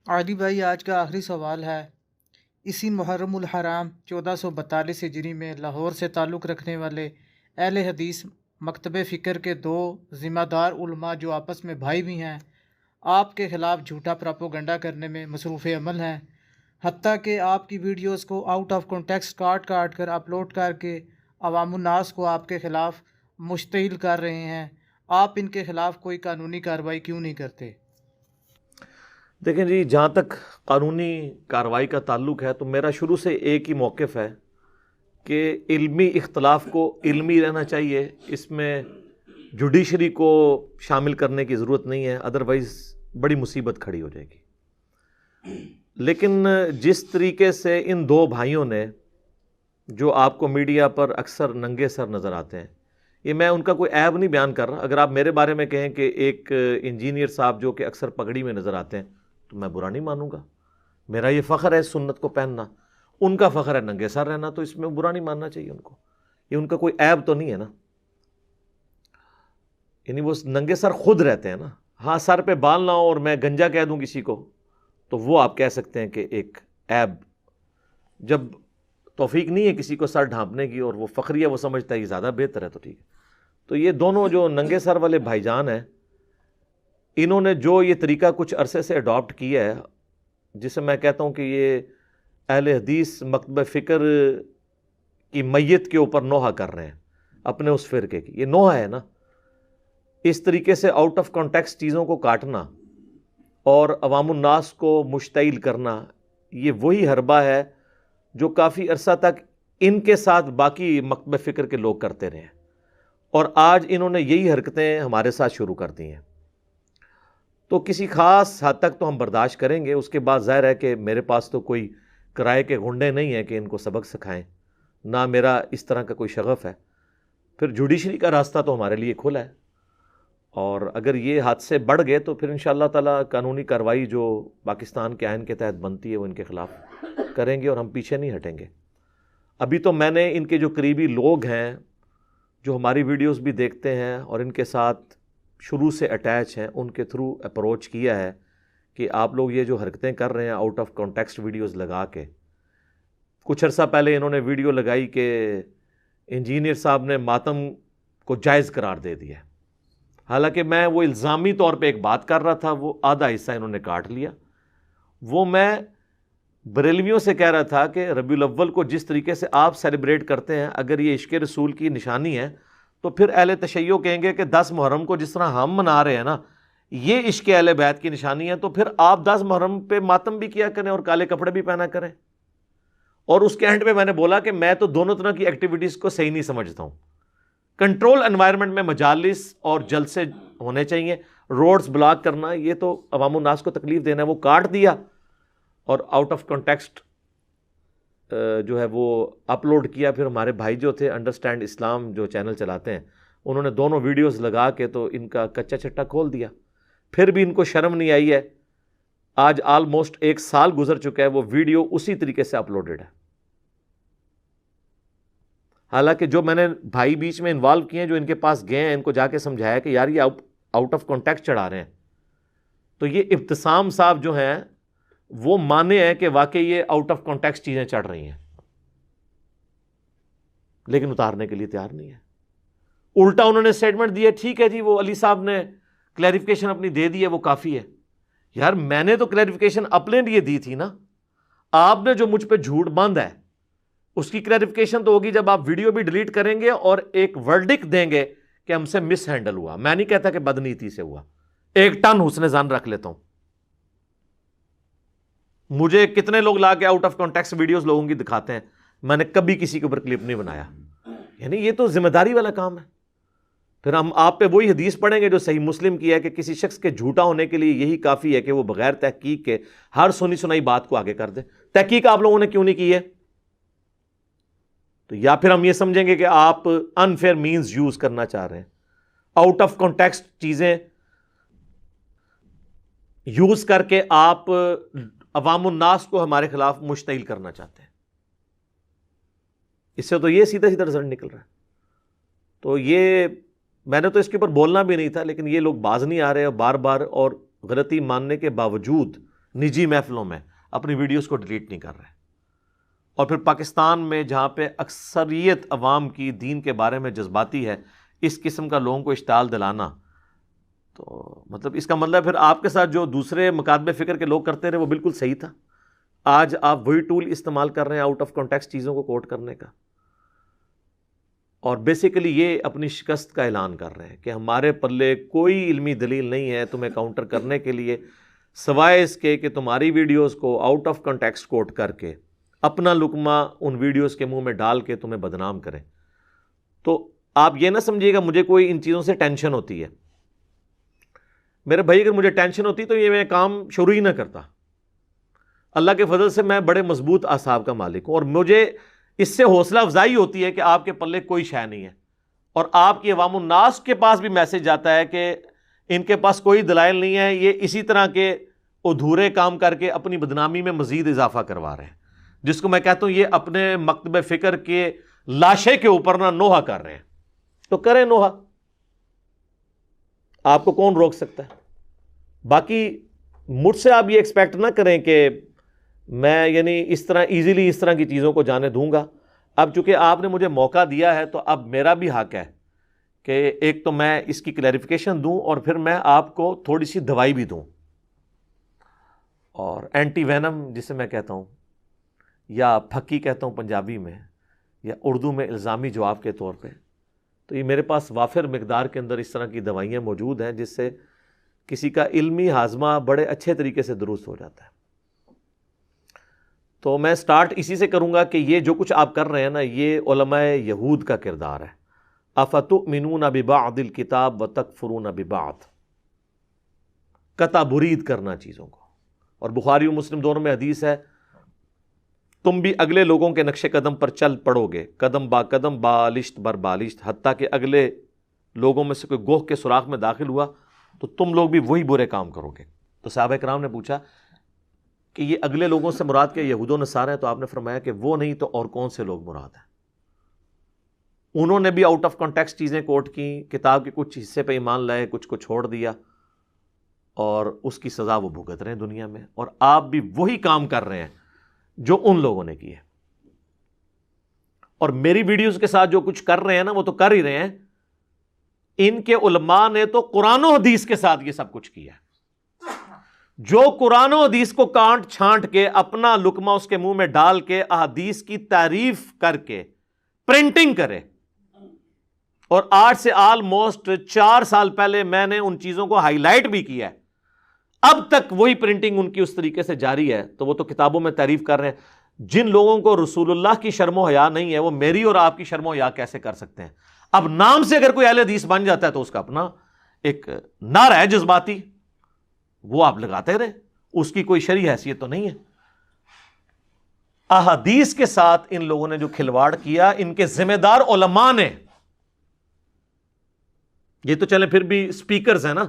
علی بھائی، آج کا آخری سوال ہے۔ اسی محرم الحرام 1442 ہجری میں لاہور سے تعلق رکھنے والے اہل حدیث مکتب فکر کے دو ذمہ دار علماء جو آپس میں بھائی بھی ہیں، آپ کے خلاف جھوٹا پراپوگنڈا کرنے میں مصروف عمل ہیں، حتیٰ کہ آپ کی ویڈیوز کو آؤٹ آف کانٹیکسٹ کاٹ کاٹ کر اپلوڈ کر کے عوام الناس کو آپ کے خلاف مشتعل کر رہے ہیں۔ آپ ان کے خلاف کوئی قانونی کارروائی کیوں نہیں کرتے؟ دیکھیں جی، جہاں تک قانونی کارروائی کا تعلق ہے تو میرا شروع سے ایک ہی موقف ہے کہ علمی اختلاف کو علمی رہنا چاہیے، اس میں جوڈیشری کو شامل کرنے کی ضرورت نہیں ہے، ادروائز بڑی مصیبت کھڑی ہو جائے گی۔ لیکن جس طریقے سے ان دو بھائیوں نے، جو آپ کو میڈیا پر اکثر ننگے سر نظر آتے ہیں، یہ میں ان کا کوئی عیب نہیں بیان کر رہا۔ اگر آپ میرے بارے میں کہیں کہ ایک انجینئر صاحب جو کہ اکثر پگڑی میں نظر آتے ہیں تو میں برا نہیں مانوں گا، میرا یہ فخر ہے سنت کو پہننا، ان کا فخر ہے ننگے سر رہنا، تو اس میں برا نہیں ماننا چاہیے ان کو، یہ ان کا کوئی عیب تو نہیں ہے نا، یعنی وہ ننگے سر خود رہتے ہیں نا۔ ہاں، سر پہ بال نہ ہو اور میں گنجا کہہ دوں کسی کو تو وہ آپ کہہ سکتے ہیں کہ ایک عیب، جب توفیق نہیں ہے کسی کو سر ڈھانپنے کی اور وہ فخریہ وہ سمجھتا ہے یہ زیادہ بہتر ہے تو ٹھیک ہے۔ تو یہ دونوں جو ننگے سر والے بھائی جان ہیں، انہوں نے جو یہ طریقہ کچھ عرصے سے اڈاپٹ کیا ہے، جسے میں کہتا ہوں کہ یہ اہل حدیث مکتب فکر کی میت کے اوپر نوحہ کر رہے ہیں اپنے اس فرقے کی، یہ نوحہ ہے نا۔ اس طریقے سے آؤٹ آف کانٹیکسٹ چیزوں کو کاٹنا اور عوام الناس کو مشتعل کرنا، یہ وہی حربہ ہے جو کافی عرصہ تک ان کے ساتھ باقی مکتب فکر کے لوگ کرتے رہے ہیں، اور آج انہوں نے یہی حرکتیں ہمارے ساتھ شروع کر دی ہیں۔ تو کسی خاص حد تک تو ہم برداشت کریں گے، اس کے بعد ظاہر ہے کہ میرے پاس تو کوئی کرائے کے گھنڈے نہیں ہیں کہ ان کو سبق سکھائیں، نہ میرا اس طرح کا کوئی شغف ہے۔ پھر جوڈیشری کا راستہ تو ہمارے لیے کھلا ہے، اور اگر یہ حادثے بڑھ گئے تو پھر انشاءاللہ تعالیٰ قانونی کارروائی جو پاکستان کے آئین کے تحت بنتی ہے وہ ان کے خلاف کریں گے، اور ہم پیچھے نہیں ہٹیں گے۔ ابھی تو میں نے ان کے جو قریبی لوگ ہیں جو ہماری ویڈیوز بھی دیکھتے ہیں اور ان کے ساتھ شروع سے اٹیچ ہیں، ان کے تھرو اپروچ کیا ہے کہ آپ لوگ یہ جو حرکتیں کر رہے ہیں آؤٹ آف کانٹیکسٹ ویڈیوز لگا کے، کچھ عرصہ پہلے انہوں نے ویڈیو لگائی کہ انجینئر صاحب نے ماتم کو جائز قرار دے دیا، حالانکہ میں وہ الزامی طور پہ ایک بات کر رہا تھا، وہ آدھا حصہ انہوں نے کاٹ لیا۔ وہ میں بریلویوں سے کہہ رہا تھا کہ ربیع الاول کو جس طریقے سے آپ سیلیبریٹ کرتے ہیں، اگر یہ عشق رسول کی نشانی ہے تو پھر اہل تشیع کہیں گے کہ 10 محرم کو جس طرح ہم منا رہے ہیں نا، یہ عشق اہل بیت کی نشانی ہے، تو پھر آپ 10 محرم پہ ماتم بھی کیا کریں اور کالے کپڑے بھی پہنا کریں۔ اور اس کے اینڈ پہ میں نے بولا کہ میں تو دونوں طرح کی ایکٹیویٹیز کو صحیح نہیں سمجھتا ہوں۔ کنٹرول انوائرمنٹ میں مجالس اور جلسے ہونے چاہیے، روڈز بلاک کرنا یہ تو عوام الناس کو تکلیف دینا ہے، وہ کاٹ دیا اور آؤٹ آف کانٹیکسٹ جو ہے وہ اپلوڈ کیا۔ پھر ہمارے بھائی جو تھے انڈرسٹینڈ اسلام جو چینل چلاتے ہیں، انہوں نے دونوں ویڈیوز لگا کے تو ان کا کچا چٹا کھول دیا، پھر بھی ان کو شرم نہیں آئی ہے۔ آج آلموسٹ 1 سال گزر چکا ہے، وہ ویڈیو اسی طریقے سے اپلوڈڈ ہے۔ حالانکہ جو میں نے بھائی بیچ میں انوالو کیے ہیں، جو ان کے پاس گئے ہیں، ان کو جا کے سمجھایا کہ یار یہ آؤٹ آف کانٹیکٹ چڑھا رہے ہیں، تو یہ ابتسام صاحب جو ہیں وہ مانے ہیں کہ واقعی یہ آؤٹ آف کانٹیکسٹ چیزیں چڑھ رہی ہیں، لیکن اتارنے کے لیے تیار نہیں ہے۔ الٹا انہوں نے اسٹیٹمنٹ دی ہے، ٹھیک ہے جی، وہ علی صاحب نے کلیریفیکیشن اپنی دے دی ہے، وہ کافی ہے۔ یار میں نے تو کلیریفیکیشن اپنے لیے دی تھی نا، آپ نے جو مجھ پہ جھوٹ باندھا ہے اس کی کلیریفیکیشن تو ہوگی جب آپ ویڈیو بھی ڈیلیٹ کریں گے اور ایک ورڈکٹ دیں گے کہ ہم سے مس ہینڈل ہوا۔ میں نہیں کہتا کہ بدنیتی سے ہوا، 1 ٹن حسن ظن رکھ لیتا ہوں۔ مجھے کتنے لوگ لا کے آؤٹ آف کانٹیکسٹ ویڈیوز لوگوں کی دکھاتے ہیں، میں نے کبھی کسی کے اوپر کلپ نہیں بنایا، یعنی یہ تو ذمہ داری والا کام ہے۔ پھر ہم آپ پہ وہی حدیث پڑھیں گے جو صحیح مسلم کی ہے کہ کسی شخص کے جھوٹا ہونے کے لیے یہی کافی ہے کہ وہ بغیر تحقیق کے ہر سنی سنائی بات کو آگے کر دے۔ تحقیق آپ لوگوں نے کیوں نہیں کی ہے؟ تو یا پھر ہم یہ سمجھیں گے کہ آپ انفیئر مینز یوز کرنا چاہ رہے ہیں، آؤٹ آف کانٹیکسٹ چیزیں یوز کر کے آپ عوام الناس کو ہمارے خلاف مشتعل کرنا چاہتے ہیں۔ اس سے تو یہ سیدھا سیدھا رزلٹ نکل رہا ہے۔ تو یہ میں نے تو اس کے اوپر بولنا بھی نہیں تھا، لیکن یہ لوگ باز نہیں آ رہے، اور بار بار اور غلطی ماننے کے باوجود نجی محفلوں میں اپنی ویڈیوز کو ڈیلیٹ نہیں کر رہے. اور پھر پاکستان میں جہاں پہ اکثریت عوام کی دین کے بارے میں جذباتی ہے، اس قسم کا لوگوں کو اشتعال دلانا، تو مطلب اس کا مطلب پھر آپ کے ساتھ جو دوسرے مکاتب فکر کے لوگ کرتے رہے وہ بالکل صحیح تھا. آج آپ وہی ٹول استعمال کر رہے ہیں آؤٹ آف کانٹیکسٹ چیزوں کو کوٹ کرنے کا، اور بیسیکلی یہ اپنی شکست کا اعلان کر رہے ہیں کہ ہمارے پلے کوئی علمی دلیل نہیں ہے تمہیں کاؤنٹر کرنے کے لیے، سوائے اس کے کہ تمہاری ویڈیوز کو آؤٹ آف کانٹیکسٹ کوٹ کر کے اپنا لقمہ ان ویڈیوز کے منہ میں ڈال کے تمہیں بدنام کریں. تو آپ یہ نہ سمجھیے گا مجھے کوئی ان چیزوں سے ٹینشن ہوتی ہے. میرے بھائی اگر مجھے ٹینشن ہوتی تو یہ میں کام شروع ہی نہ کرتا. اللہ کے فضل سے میں بڑے مضبوط اعصاب کا مالک ہوں، اور مجھے اس سے حوصلہ افزائی ہوتی ہے کہ آپ کے پلے کوئی شے نہیں ہے، اور آپ کی عوام الناس کے پاس بھی میسج جاتا ہے کہ ان کے پاس کوئی دلائل نہیں ہے، یہ اسی طرح کے ادھورے کام کر کے اپنی بدنامی میں مزید اضافہ کروا رہے ہیں، جس کو میں کہتا ہوں یہ اپنے مکتب فکر کے لاشے کے اوپر نہ نوحہ کر رہے ہیں. تو کریں نوحہ، آپ کو کون روک سکتا ہے. باقی مجھ سے آپ یہ ایکسپیکٹ نہ کریں کہ میں یعنی اس طرح ایزیلی اس طرح کی چیزوں کو جانے دوں گا. اب چونکہ آپ نے مجھے موقع دیا ہے تو اب میرا بھی حق ہے کہ ایک تو میں اس کی کلیریفیکیشن دوں، اور پھر میں آپ کو تھوڑی سی دوائی بھی دوں، اور اینٹی وینم جسے میں کہتا ہوں، یا پھکی کہتا ہوں پنجابی میں، یا اردو میں الزامی جواب کے طور پہ. تو یہ میرے پاس وافر مقدار کے اندر اس طرح کی دوائیاں موجود ہیں جس سے کسی کا علمی ہاضمہ بڑے اچھے طریقے سے درست ہو جاتا ہے. تو میں سٹارٹ اسی سے کروں گا کہ یہ جو کچھ آپ کر رہے ہیں نا، یہ علماء یہود کا کردار ہے. افتؤمنون ببعض الکتاب وتکفرون ببعض، قطع برید کرنا چیزوں کو. اور بخاری و مسلم دونوں میں حدیث ہے، تم بھی اگلے لوگوں کے نقش قدم پر چل پڑو گے، قدم با قدم، بالشت بر بالشت، حتیٰ کہ اگلے لوگوں میں سے کوئی گوہ کے سوراخ میں داخل ہوا تو تم لوگ بھی وہی برے کام کرو گے. تو صحابہ کرام نے پوچھا کہ یہ اگلے لوگوں سے مراد کیا یہود و نصارہ ہیں؟ تو آپ نے فرمایا کہ وہ نہیں تو اور کون سے لوگ مراد ہیں. انہوں نے بھی آؤٹ آف کانٹیکسٹ چیزیں کوٹ کی، کتاب کے کچھ حصے پہ ایمان لائے، کچھ کو چھوڑ دیا، اور اس کی سزا وہ بھگت رہے ہیں دنیا میں. اور آپ بھی وہی کام کر رہے ہیں جو ان لوگوں نے کیے. اور میری ویڈیوز کے ساتھ جو کچھ کر رہے ہیں نا وہ تو کر ہی رہے ہیں. ان کے علماء نے تو قرآن و حدیث کے ساتھ یہ سب کچھ کیا ہے. جو قرآن و حدیث کو کانٹ چھانٹ کے اپنا لقمہ اس کے منہ میں ڈال کے احادیث کی تعریف کر کے پرنٹنگ کرے، اور آج سے آلموسٹ 4 سال پہلے میں نے ان چیزوں کو ہائی لائٹ بھی کیا ہے، اب تک وہی پرنٹنگ ان کی اس طریقے سے جاری ہے، تو وہ تو کتابوں میں تعریف کر رہے ہیں. جن لوگوں کو رسول اللہ کی شرم و حیا نہیں ہے وہ میری اور آپ کی شرم و حیا کیسے کر سکتے ہیں؟ اب نام سے اگر کوئی اہل حدیث بن جاتا ہے تو اس کا اپنا ایک نعرہ ہے جذباتی، وہ آپ لگاتے رہے، اس کی کوئی شرعی حیثیت تو نہیں ہے. احادیث کے ساتھ ان لوگوں نے جو کھلواڑ کیا، ان کے ذمہ دار علماء نے. یہ تو چلے پھر بھی سپیکرز ہیں نا،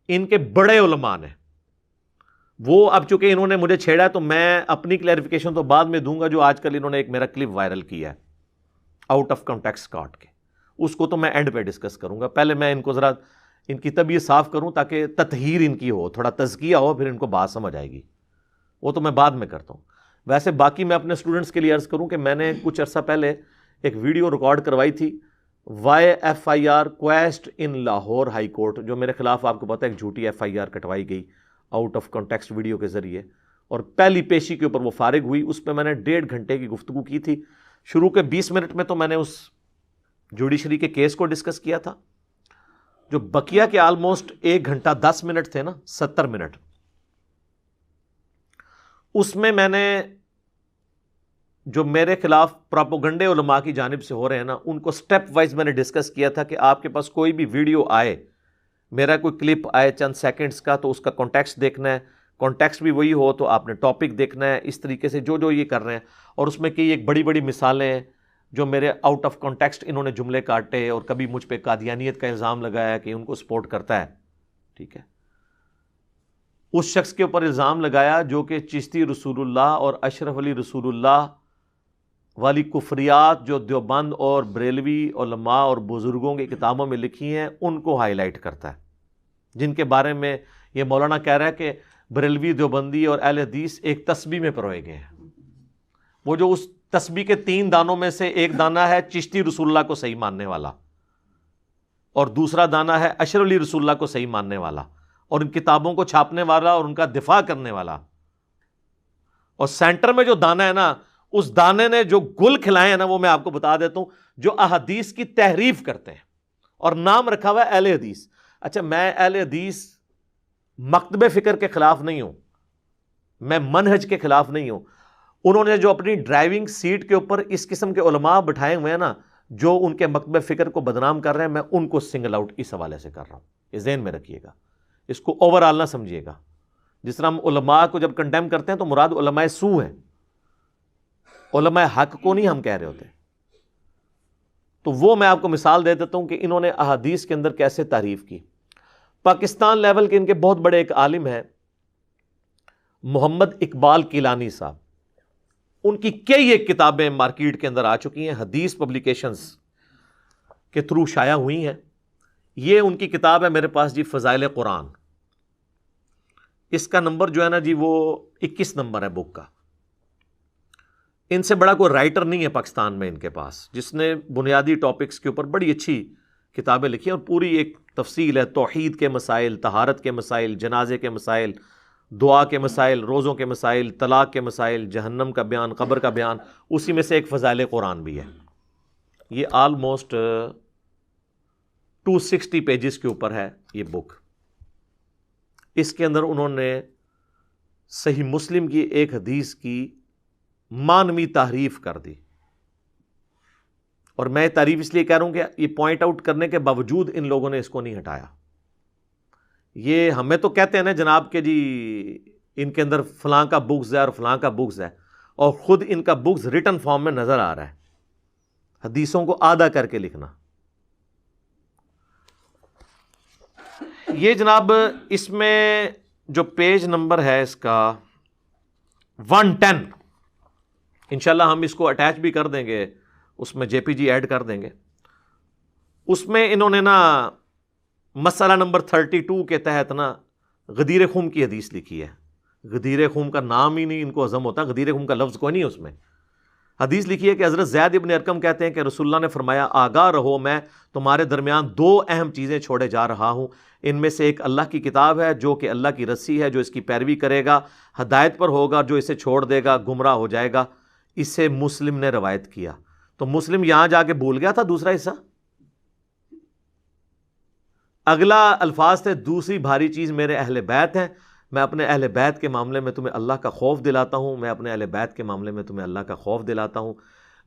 ان کے بڑے علماء نے. وہ اب چونکہ انہوں نے مجھے چھیڑا ہے تو میں اپنی کلیریفیکیشن تو بعد میں دوں گا. جو آج کل انہوں نے ایک میرا کلپ وائرل کیا ہے آؤٹ آف کانٹیکسٹ کاٹ کے، اس کو تو میں اینڈ پہ ڈسکس کروں گا. پہلے میں ان کو ذرا ان کی طبیعت صاف کروں تاکہ تطہیر ان کی ہو، تھوڑا تزکیہ ہو، پھر ان کو بات سمجھ آئے گی. وہ تو میں بعد میں کرتا ہوں. ویسے باقی میں اپنے اسٹوڈنٹس کے لیے عرض کروں کہ میں نے کچھ عرصہ پہلے ایک ویڈیو ریکارڈ کروائی تھی، YFIR کویسٹ ان لاہور ہائی کورٹ، جو میرے خلاف آپ کو پتہ ہے ایک جھوٹی FIR کٹوائی گئی آؤٹ آف کانٹیکسٹ ویڈیو کے ذریعے، اور پہلی پیشی کے اوپر وہ فارغ ہوئی. اس پہ میں نے 1.5 گھنٹے کی گفتگو کی تھی. شروع کے 20 منٹ میں تو میں نے اس جوڈیشری کے کیس کو ڈسکس کیا تھا. جو بقیہ کے آلموسٹ 1 گھنٹہ 10 منٹ تھے نا، 70 منٹ، اس میں نے جو میرے خلاف پراپوگنڈے علماء کی جانب سے ہو رہے ہیں نا، ان کو سٹیپ وائز میں نے ڈسکس کیا تھا کہ آپ کے پاس کوئی بھی ویڈیو آئے، میرا کوئی کلپ آئے چند سیکنڈز کا، تو اس کا کانٹیکسٹ دیکھنا ہے. کانٹیکسٹ بھی وہی ہو تو آپ نے ٹاپک دیکھنا ہے. اس طریقے سے جو یہ کر رہے ہیں، اور اس میں کئی ایک بڑی بڑی مثالیں ہیں جو میرے آؤٹ آف کانٹیکسٹ انہوں نے جملے کاٹے، اور کبھی مجھ پہ قادیانیت کا الزام لگایا کہ ان کو سپورٹ کرتا ہے. ٹھیک ہے، اس شخص کے اوپر الزام لگایا جو کہ چشتی رسول اللہ اور اشرف علی رسول اللہ والی کفریات جو دیوبند اور بریلوی علماء اور بزرگوں کی کتابوں میں لکھی ہیں ان کو ہائی لائٹ کرتا ہے، جن کے بارے میں یہ مولانا کہہ رہا ہے کہ بریلوی، دیوبندی اور اہل حدیث ایک تسبیح میں پروئے گئے ہیں. وہ جو اس تسبیح کے 3 دانوں میں سے ایک دانہ ہے چشتی رسول اللہ کو صحیح ماننے والا، اور دوسرا دانہ ہے اشر علی رسول اللہ کو صحیح ماننے والا، اور ان کتابوں کو چھاپنے والا اور ان کا دفاع کرنے والا. اور سینٹر میں جو دانہ ہے نا، اس دانے نے جو گل کھلائے ہیں نا، وہ میں آپ کو بتا دیتا ہوں، جو احادیث کی تحریف کرتے ہیں اور نام رکھا ہوا ہے اہل حدیث. اچھا، میں اہل حدیث مکتب فکر کے خلاف نہیں ہوں، میں منہج کے خلاف نہیں ہوں. انہوں نے جو اپنی ڈرائیونگ سیٹ کے اوپر اس قسم کے علماء بٹھائے ہوئے ہیں نا، جو ان کے مکتب فکر کو بدنام کر رہے ہیں، میں ان کو سنگل آؤٹ اس حوالے سے کر رہا ہوں. یہ ذہن میں رکھیے گا، اس کو اوور آل نہ سمجھیے گا. جس طرح ہم علماء کو جب کنڈیم کرتے ہیں تو مراد علماء سو ہیں، علماء حق کو نہیں ہم کہہ رہے ہوتے. تو وہ میں آپ کو مثال دے دیتا ہوں کہ انہوں نے احادیث کے اندر کیسے تعریف کی. پاکستان لیول کے ان کے بہت بڑے ایک عالم ہیں محمد اقبال کیلانی صاحب. ان کی کئی ایک کتابیں مارکیٹ کے اندر آ چکی ہیں، حدیث پبلیکیشنز کے تھرو شائع ہوئی ہیں. یہ ان کی کتاب ہے میرے پاس جی، فضائل قرآن. اس کا نمبر جو ہے نا جی، وہ 21 نمبر ہے بک کا. ان سے بڑا کوئی رائٹر نہیں ہے پاکستان میں ان کے پاس جس نے بنیادی ٹاپکس کے اوپر بڑی اچھی کتابیں لکھی ہیں، اور پوری ایک تفصیل ہے توحید کے مسائل، طہارت کے مسائل، جنازے کے مسائل، دعا کے مسائل، روزوں کے مسائل، طلاق کے مسائل، جہنم کا بیان، قبر کا بیان. اسی میں سے ایک فضائل قرآن بھی ہے. یہ آلموسٹ 260 پیجز کے اوپر ہے یہ بک. اس کے اندر انہوں نے صحیح مسلم کی ایک حدیث کی مانوی تحریف کر دی. اور میں تعریف اس لیے کہہ رہا ہوں کہ یہ پوائنٹ آؤٹ کرنے کے باوجود ان لوگوں نے اس کو نہیں ہٹایا. یہ ہمیں تو کہتے ہیں نا جناب کہ جی ان کے اندر فلاں کا بکس ہے اور فلاں کا بکس ہے، اور خود ان کا بکس ریٹن فارم میں نظر آ رہا ہے، حدیثوں کو آدھا کر کے لکھنا. یہ جناب اس میں جو پیج نمبر ہے اس کا 110، انشاءاللہ ہم اس کو اٹیچ بھی کر دیں گے، اس میں جے پی جی ایڈ کر دیں گے. اس میں انہوں نے نا مسئلہ نمبر 32 کے تحت نا غدیر خم کی حدیث لکھی ہے. غدیر خم کا نام ہی نہیں ان کو ہضم ہوتا، غدیر خم کا لفظ کوئی نہیں اس میں. حدیث لکھی ہے کہ حضرت زید ابن ارقم کہتے ہیں کہ رسول اللہ نے فرمایا، آگاہ رہو، میں تمہارے درمیان 2 اہم چیزیں چھوڑے جا رہا ہوں. ان میں سے ایک اللہ کی کتاب ہے جو کہ اللہ کی رسی ہے، جو اس کی پیروی کرے گا ہدایت پر ہوگا، جو اسے چھوڑ دے گا گمراہ ہو جائے گا. اسے مسلم نے روایت کیا. تو مسلم یہاں جا کے بھول گیا تھا دوسرا حصہ. اگلا الفاظ تھے، دوسری بھاری چیز میرے اہل بیت ہیں، میں اپنے اہل بیت کے معاملے میں تمہیں اللہ کا خوف دلاتا ہوں، میں اپنے اہل بیت کے معاملے میں تمہیں اللہ کا خوف دلاتا ہوں،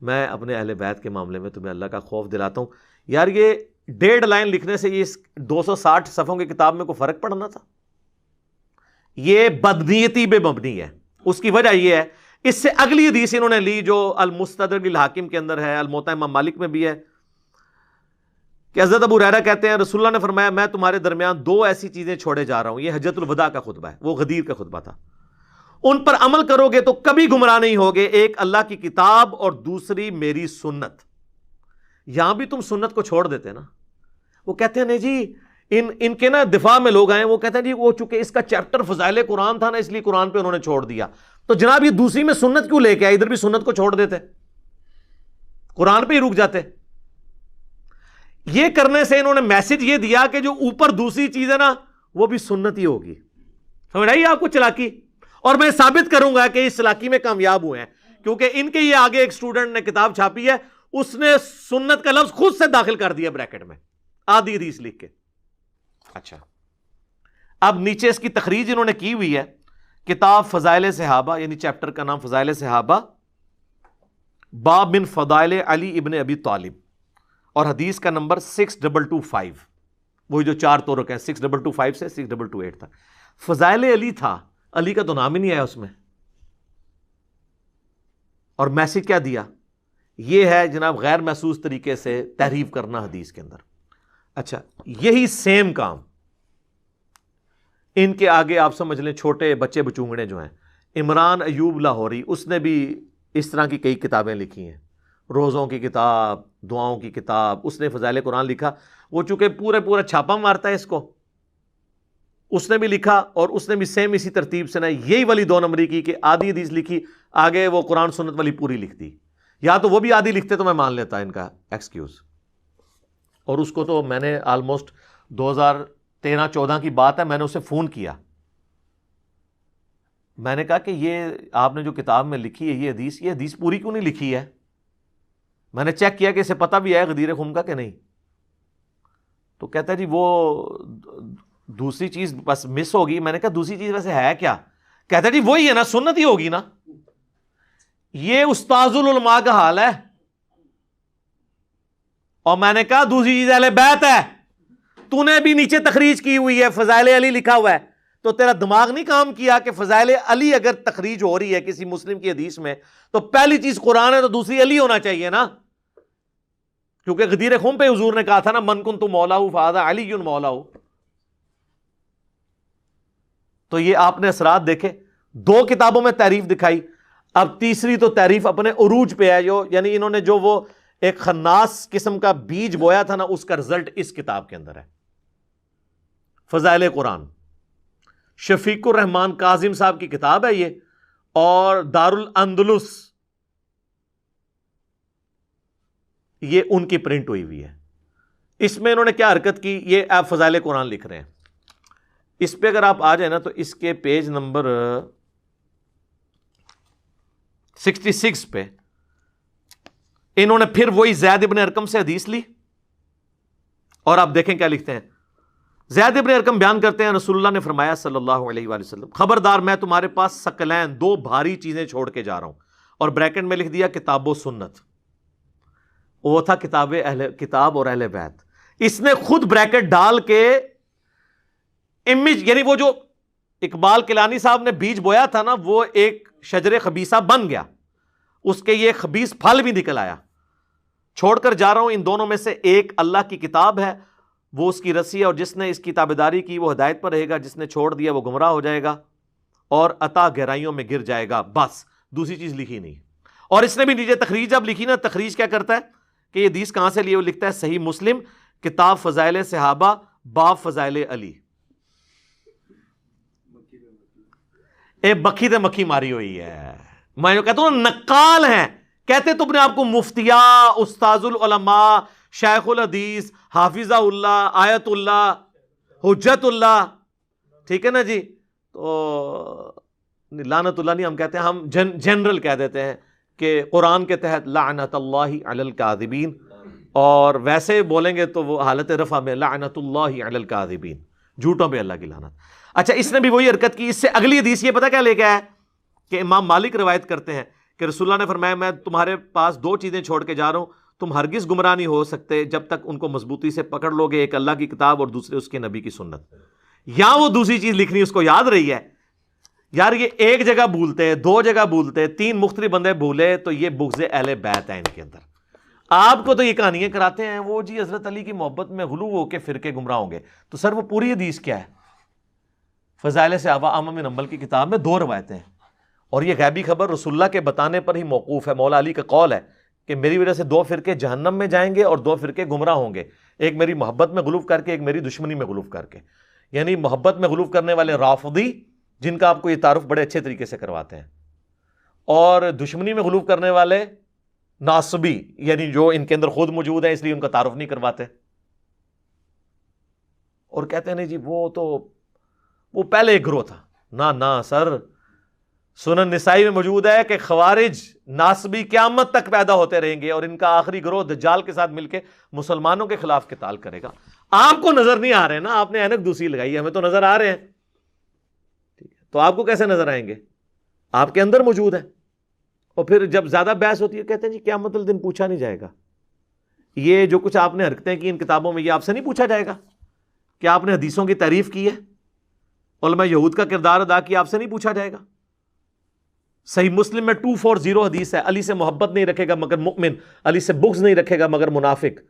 میں اپنے اہل بیت کے معاملے میں تمہیں اللہ کا خوف دلاتا ہوں. یار یہ 1.5 لائن لکھنے سے یہ 260 صفحوں کی کتاب میں کوئی فرق پڑنا تھا؟ یہ بدنیتی بے مبنی ہے. اس کی وجہ یہ ہے، اس سے اگلی حدیث انہوں نے لی جو المستدرک الحاکم کے اندر ہے، الموطا امام مالک میں بھی ہے، کہ حضرت ابو ہریرہ کہتے ہیں رسول اللہ نے فرمایا، میں تمہارے درمیان 2 ایسی چیزیں چھوڑے جا رہا ہوں. یہ حجۃ الوداع کا خطبہ ہے، وہ غدیر کا خطبہ تھا. ان پر عمل کرو گے تو کبھی گمراہ نہیں ہوگے، ایک اللہ کی کتاب اور دوسری میری سنت. یہاں بھی تم سنت کو چھوڑ دیتے نا. وہ کہتے ہیں نہیں جی ان کے نا دفاع میں لوگ آئے، وہ کہتے ہیں جی وہ چونکہ اس کا چیپٹر فضائل قرآن تھا نا، اس لیے قرآن پہ انہوں نے چھوڑ دیا. تو جناب یہ دوسری میں سنت کیوں لے کے آئے؟ ادھر بھی سنت کو چھوڑ دیتے، قرآن پہ ہی رک جاتے. یہ کرنے سے انہوں نے میسج یہ دیا کہ جو اوپر دوسری چیز ہے نا وہ بھی سنت ہی ہوگی. سمجھ آئی آپ کو چلاکی؟ اور میں ثابت کروں گا کہ اس چلاکی میں کامیاب ہوئے ہیں، کیونکہ ان کے یہ آگے ایک سٹوڈنٹ نے کتاب چھاپی ہے، اس نے سنت کا لفظ خود سے داخل کر دیا بریکٹ میں، آدھی حدیث لکھ کے. اچھا، اب نیچے اس کی تخریج انہوں نے کی ہوئی ہے، کتاب فضائل صحابہ، یعنی چیپٹر کا نام فضائل صحابہ، باب من فضائل علی ابن ابی طالب، اور حدیث کا نمبر 6225، وہی جو 4 طرق ہیں، 6225 سے 6228 تک. فضائل علی تھا، علی کا تو نام ہی نہیں آیا اس میں. اور میسج کیا دیا؟ یہ ہے جناب غیر محسوس طریقے سے تحریف کرنا حدیث کے اندر. اچھا، یہی سیم کام ان کے آگے آپ سمجھ لیں چھوٹے بچے بچونگڑے جو ہیں، عمران ایوب لاہوری، اس نے بھی اس طرح کی کئی کتابیں لکھی ہیں، روزوں کی کتاب، دعاؤں کی کتاب، اس نے فضائل قرآن لکھا. وہ چونکہ پورا چھاپا مارتا ہے اس کو، اس نے بھی لکھا اور اس نے بھی سیم اسی ترتیب سے نا یہی والی 2 نمبری کی کہ آدھی حدیث لکھی, آگے وہ قرآن سنت والی پوری لکھ دی. یا تو وہ بھی آدھی لکھتے تو میں مان لیتا ان کا ایکسکیوز. اور اس کو تو میں نے آلموسٹ 2013-14 کی بات ہے, میں نے اسے فون کیا, میں نے کہا کہ یہ آپ نے جو کتاب میں لکھی ہے یہ حدیث پوری کیوں نہیں لکھی ہے؟ میں نے چیک کیا کہ اسے پتہ بھی ہے غدیر خم کا کہ نہیں. تو کہتا ہے جی وہ دوسری چیز بس مس ہوگی. میں نے کہا دوسری چیز ویسے ہے کیا؟ کہتا ہے جی وہی ہے نا, سنت ہی ہوگی نا. یہ استاذ العلماء کا حال ہے. اور میں نے کہا دوسری چیز اہل بیت ہے. تو نے بھی نیچے تخریج کی ہوئی ہے, فضائل علی لکھا ہوا ہے, تو تیرا دماغ نہیں کام کیا کہ فضائل علی اگر تخریج ہو رہی ہے کسی مسلم کی حدیث میں تو پہلی چیز قرآن ہے تو دوسری علی ہونا چاہیے نا, کیونکہ غدیر خم پہ حضور نے کہا تھا نا من کنت مولاہ فہذا علی مولاہ. تو یہ آپ نے اثرات دیکھے, 2 کتابوں میں تعریف دکھائی, اب تیسری تو تعریف اپنے عروج پہ ہے, جو یعنی انہوں نے جو وہ ایک خناس قسم کا بیج بویا تھا نا اس کا رزلٹ اس کتاب کے اندر ہے. فضائل قرآن, شفیق الرحمان کاظم صاحب کی کتاب ہے یہ, اور دارالاندلس یہ ان کی پرنٹ ہوئی ہے. اس میں انہوں نے کیا حرکت کی, یہ آپ فضائل قرآن لکھ رہے ہیں, اس پہ اگر آپ آ جائیں نا تو اس کے پیج نمبر 66 پہ انہوں نے پھر وہی زید ابن ارقم سے حدیث لی, اور آپ دیکھیں کیا لکھتے ہیں. زید ابن ارقم بیان کرتے ہیں رسول اللہ نے فرمایا صلی اللہ علیہ وآلہ وسلم, خبردار میں تمہارے پاس ثقلین 2 بھاری چیزیں چھوڑ کے جا رہا ہوں, اور بریکٹ میں لکھ دیا کتاب و سنت. وہ تھا کتاب اور اہل بیت. اس نے خود بریکٹ ڈال کے امیج, یعنی وہ جو اقبال کیلانی صاحب نے بیج بویا تھا نا وہ ایک شجر خبیثہ بن گیا, اس کے یہ خبیث پھل بھی نکل آیا. چھوڑ کر جا رہا ہوں ان دونوں میں سے ایک اللہ کی کتاب ہے, وہ اس کی رسی ہے, اور جس نے اس کی تابعداری کی وہ ہدایت پر رہے گا, جس نے چھوڑ دیا وہ گمراہ ہو جائے گا اور عطا گہرائیوں میں گر جائے گا. بس دوسری چیز لکھی نہیں. اور اس نے بھی نیچے تخریج جب لکھی نا, تخریج کیا کرتا ہے کہ یہ حدیث کہاں سے لیے, وہ لکھتا ہے صحیح مسلم کتاب فضائل صحابہ باب فضائل علی. اے بکھی تے مکھی ماری ہوئی ہے. میں جو کہتا ہوں نقال ہیں, کہتے تم نے آپ کو مفتیا, استاذ العلماء, شیخ الحدیث, حافظہ اللہ, آیت اللہ, حجت اللہ, ٹھیک ہے نا جی. تو لعنت اللہ نہیں ہم کہتے ہیں, ہم جنرل کہہ دیتے ہیں کہ قرآن کے تحت لعنت اللہ علی الکاذبین, اور ویسے بولیں گے تو وہ حالت رفع میں لعنت اللہ علی الکاذبین, جھوٹوں پہ اللہ کی لعنت. اچھا اس نے بھی وہی حرکت کی. اس سے اگلی حدیث یہ پتہ کیا لے کے آیا کہ امام مالک روایت کرتے ہیں کہ رسول اللہ نے فرمایا میں تمہارے پاس 2 چیزیں چھوڑ کے جا رہا ہوں, تم ہرگز گمراہ نہیں ہو سکتے جب تک ان کو مضبوطی سے پکڑ لو گے, ایک اللہ کی کتاب اور دوسرے اس کے نبی کی سنت. یا وہ دوسری چیز لکھنی اس کو یاد رہی ہے یار, یہ ایک جگہ بھولتے, 2 جگہ بھولتے, 3 مختلف بندے بھولے, تو یہ بغض اہل بیت ہے ان کے اندر. آپ کو تو یہ کہانیاں کراتے ہیں وہ جی حضرت علی کی محبت میں غلو ہو کے فرقے گمراہ ہوں گے, تو سر وہ پوری حدیث کیا ہے؟ فضائل صحابہ امام بن حنبل کی کتاب میں 2 روایتیں ہیں, اور یہ غیبی خبر رسول اللہ کے بتانے پر ہی موقوف ہے. مولا علی کا قول ہے کہ میری وجہ سے 2 فرقے جہنم میں جائیں گے اور 2 فرقے گمراہ ہوں گے, ایک میری محبت میں غلوف کر کے, ایک میری دشمنی میں غلوف کر کے. یعنی محبت میں غلوف کرنے والے رافضی, جن کا آپ کو یہ تعارف بڑے اچھے طریقے سے کرواتے ہیں, اور دشمنی میں غلوف کرنے والے ناصبی, یعنی جو ان کے اندر خود موجود ہیں اس لیے ان کا تعارف نہیں کرواتے, اور کہتے ہیں نہیں جی وہ پہلے ایک گروہ تھا. نہ سر, سنن نسائی میں موجود ہے کہ خوارج ناصبی قیامت تک پیدا ہوتے رہیں گے, اور ان کا آخری گروہ دجال کے ساتھ مل کے مسلمانوں کے خلاف قتال کرے گا. آپ کو نظر نہیں آ رہے نا, آپ نے اینک دوسری لگائی ہے, ہمیں تو نظر آ رہے ہیں. تو آپ کو کیسے نظر آئیں گے؟ آپ کے اندر موجود ہے. اور پھر جب زیادہ بحث ہوتی ہے کہتے ہیں جی قیامت الدن پوچھا نہیں جائے گا. یہ جو کچھ آپ نے حرکتیں کی ان کتابوں میں, یہ آپ سے نہیں پوچھا جائے گا کہ آپ نے حدیثوں کی تعریف کی ہے, علماء یہود کا کردار ادا کیا, آپ سے نہیں پوچھا جائے گا. صحیح مسلم میں 240 حدیث ہے, علی سے محبت نہیں رکھے گا مگر مؤمن, علی سے بغض نہیں رکھے گا مگر منافق.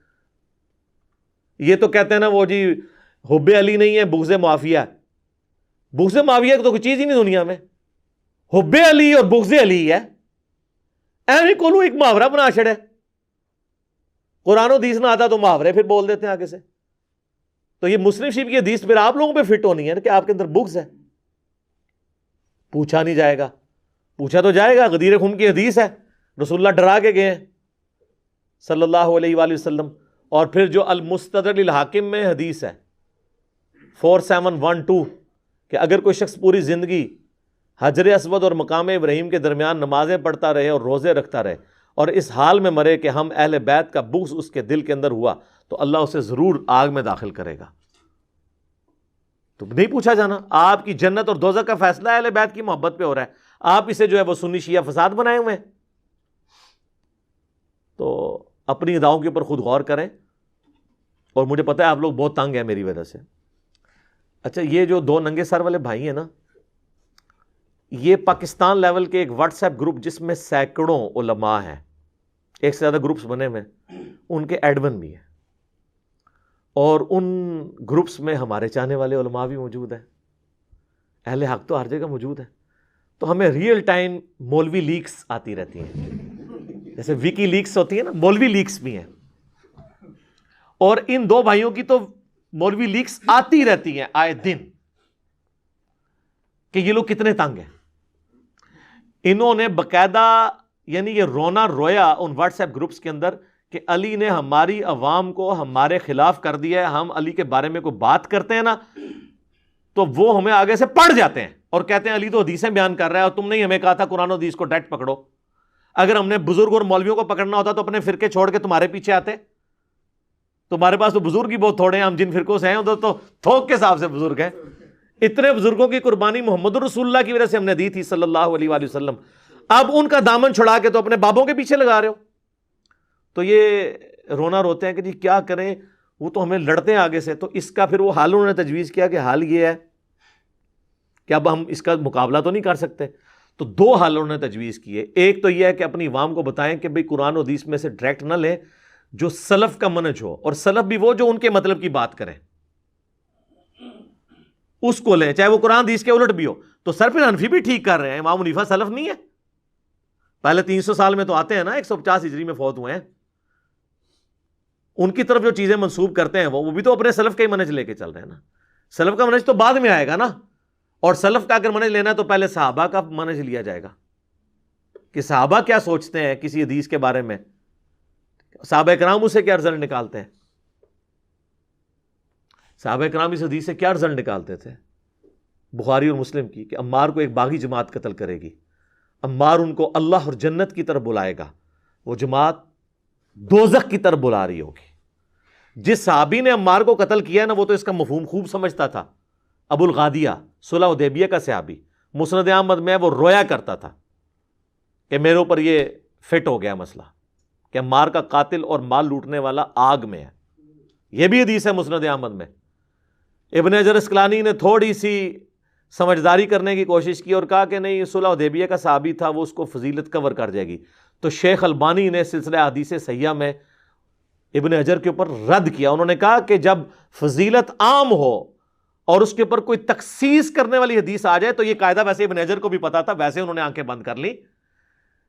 یہ تو کہتے ہیں نا وہ جی حب علی نہیں ہے بغض معاویہ. بغض معاویہ تو کوئی چیز ہی نہیں دنیا میں, حب علی اور بغض علی ہے. ایویں کولو ایک محاورہ بنا چھڑے, قرآن و حدیث نہ آتا تو محاورے پھر بول دیتے ہیں آگے سے. تو یہ مسلم شریف کی حدیث پھر آپ لوگوں پہ فٹ ہونی ہے کہ آپ کے اندر بغض ہے. پوچھا نہیں جائے گا, پوچھا تو جائے گا. غدیر خم کی حدیث ہے, رسول اللہ ڈرا کے گئے ہیں صلی اللہ علیہ وآلہ وسلم. اور پھر جو المستدرک للحاکم میں حدیث ہے 4712 کہ اگر کوئی شخص پوری زندگی حجر اسود اور مقام ابراہیم کے درمیان نمازیں پڑھتا رہے اور روزے رکھتا رہے اور اس حال میں مرے کہ ہم اہل بیت کا بغض اس کے دل کے اندر ہوا, تو اللہ اسے ضرور آگ میں داخل کرے گا. تو نہیں پوچھا جانا. آپ کی جنت اور دوزخ کا فیصلہ اہل بیت کی محبت پہ ہو رہا ہے, آپ اسے جو ہے وہ سنی شیعہ فساد بنائے ہوئے ہیں. تو اپنی اداؤں کے اوپر خود غور کریں. اور مجھے پتا ہے آپ لوگ بہت تنگ ہیں میری وجہ سے. اچھا, یہ جو دو ننگے سر والے بھائی ہیں نا, یہ پاکستان لیول کے ایک واٹس ایپ گروپ جس میں سینکڑوں علماء ہیں, ایک سے زیادہ گروپس بنے ہوئے, ان کے ایڈمن بھی ہیں. اور ان گروپس میں ہمارے چاہنے والے علماء بھی موجود ہیں, اہل حق تو ہر جگہ موجود ہے. تو ہمیں ریئل ٹائم مولوی لیکس آتی رہتی ہیں, جیسے وکی لیکس ہوتی ہیں نا, مولوی لیکس بھی ہیں. اور ان دو بھائیوں کی تو مولوی لیکس آتی رہتی ہیں آئے دن کہ یہ لوگ کتنے تنگ ہیں. انہوں نے باقاعدہ یعنی یہ رونا رویا ان واٹس ایپ گروپس کے اندر کہ علی نے ہماری عوام کو ہمارے خلاف کر دیا ہے. ہم علی کے بارے میں کوئی بات کرتے ہیں نا تو وہ ہمیں آگے سے پڑھ جاتے ہیں اور کہتے ہیں علی تو حدیثیں بیان کر رہا ہے اور تم نے ہی ہمیں کہا تھا قرآن و حدیث کو ڈائریکٹ پکڑو. اگر ہم نے بزرگ اور مولویوں کو پکڑنا ہوتا تو اپنے فرقے چھوڑ کے تمہارے پیچھے آتے. تمہارے پاس تو بزرگ ہی بہت تھوڑے ہیں, ہم جن فرقوں سے ہیں ادھر تو تھوک کے حساب سے بزرگ ہیں. اتنے بزرگوں کی قربانی محمد رسول اللہ کی وجہ سے ہم نے دی تھی صلی اللہ علیہ وآلہ وسلم. اب ان کا دامن چھڑا کے تو اپنے بابوں کے پیچھے لگا رہے ہو. تو یہ رونا روتے ہیں کہ جی کیا کریں, وہ تو ہمیں لڑتے ہیں آگے سے. تو اس کا پھر وہ حال انہوں نے تجویز کیا کہ حال یہ ہے کہ اب ہم اس کا مقابلہ تو نہیں کر سکتے, تو دو حال انہوں نے تجویز کیے. ایک تو یہ ہے کہ اپنی عوام کو بتائیں کہ بھئی قرآن و حدیث میں سے ڈائریکٹ نہ لیں, جو سلف کا منہج ہو, اور سلف بھی وہ جو ان کے مطلب کی بات کریں اس کو لیں, چاہے وہ قرآن حدیث کے الٹ بھی ہو. تو سر پھر حنفی بھی ٹھیک کر رہے ہیں, امام حنیفہ سلف نہیں ہے. پہلے 300 سال میں تو آتے ہیں نا, 150 ہجری میں فوت ہوئے ہیں. ان کی طرف جو چیزیں منسوب کرتے ہیں وہ بھی تو اپنے سلف کا ہی منہج لے کے چل رہے ہیں نا. سلف کا منہج تو بعد میں آئے گا نا, اور سلف کا اگر منہج لینا ہے تو پہلے صحابہ کا منہج لیا جائے گا کہ صحابہ کیا سوچتے ہیں کسی حدیث کے بارے میں, صحابہ کرام اسے کیا رزلٹ نکالتے ہیں, صحابہ کرام اس حدیث سے کیا رزلٹ نکالتے تھے. بخاری اور مسلم کی کہ عمار کو ایک باغی جماعت قتل کرے گی, عمار ان کو اللہ اور جنت کی طرف بلائے گا, وہ جماعت دوزخ کی طرف بلا رہی ہوگی. جس صحابی نے عمار کو قتل کیا نا وہ تو اس کا مفہوم خوب سمجھتا تھا. ابو الغادیہ صلح حدیبیہ کا صحابی, مسند احمد میں وہ رویا کرتا تھا کہ میرے اوپر یہ فٹ ہو گیا مسئلہ کہ عمار کا قاتل اور مال لوٹنے والا آگ میں ہے. یہ بھی حدیث ہے مسند احمد میں. ابن حجر اسقلانی نے تھوڑی سی سمجھداری کرنے کی کوشش کی اور کہا کہ نہیں, صلح حدیبیہ کا صحابی تھا, وہ اس کو فضیلت کور کر جائے گی. تو شیخ البانی نے سلسلہ حدیث صحیحہ میں ابن حجر کے اوپر رد کیا. انہوں نے کہا کہ جب فضیلت عام ہو اور اس کے اوپر کوئی تخصیص کرنے والی حدیث آ جائے, تو یہ قاعدہ ویسے ابن حجر کو بھی پتا تھا, ویسے انہوں نے آنکھیں بند کر لی,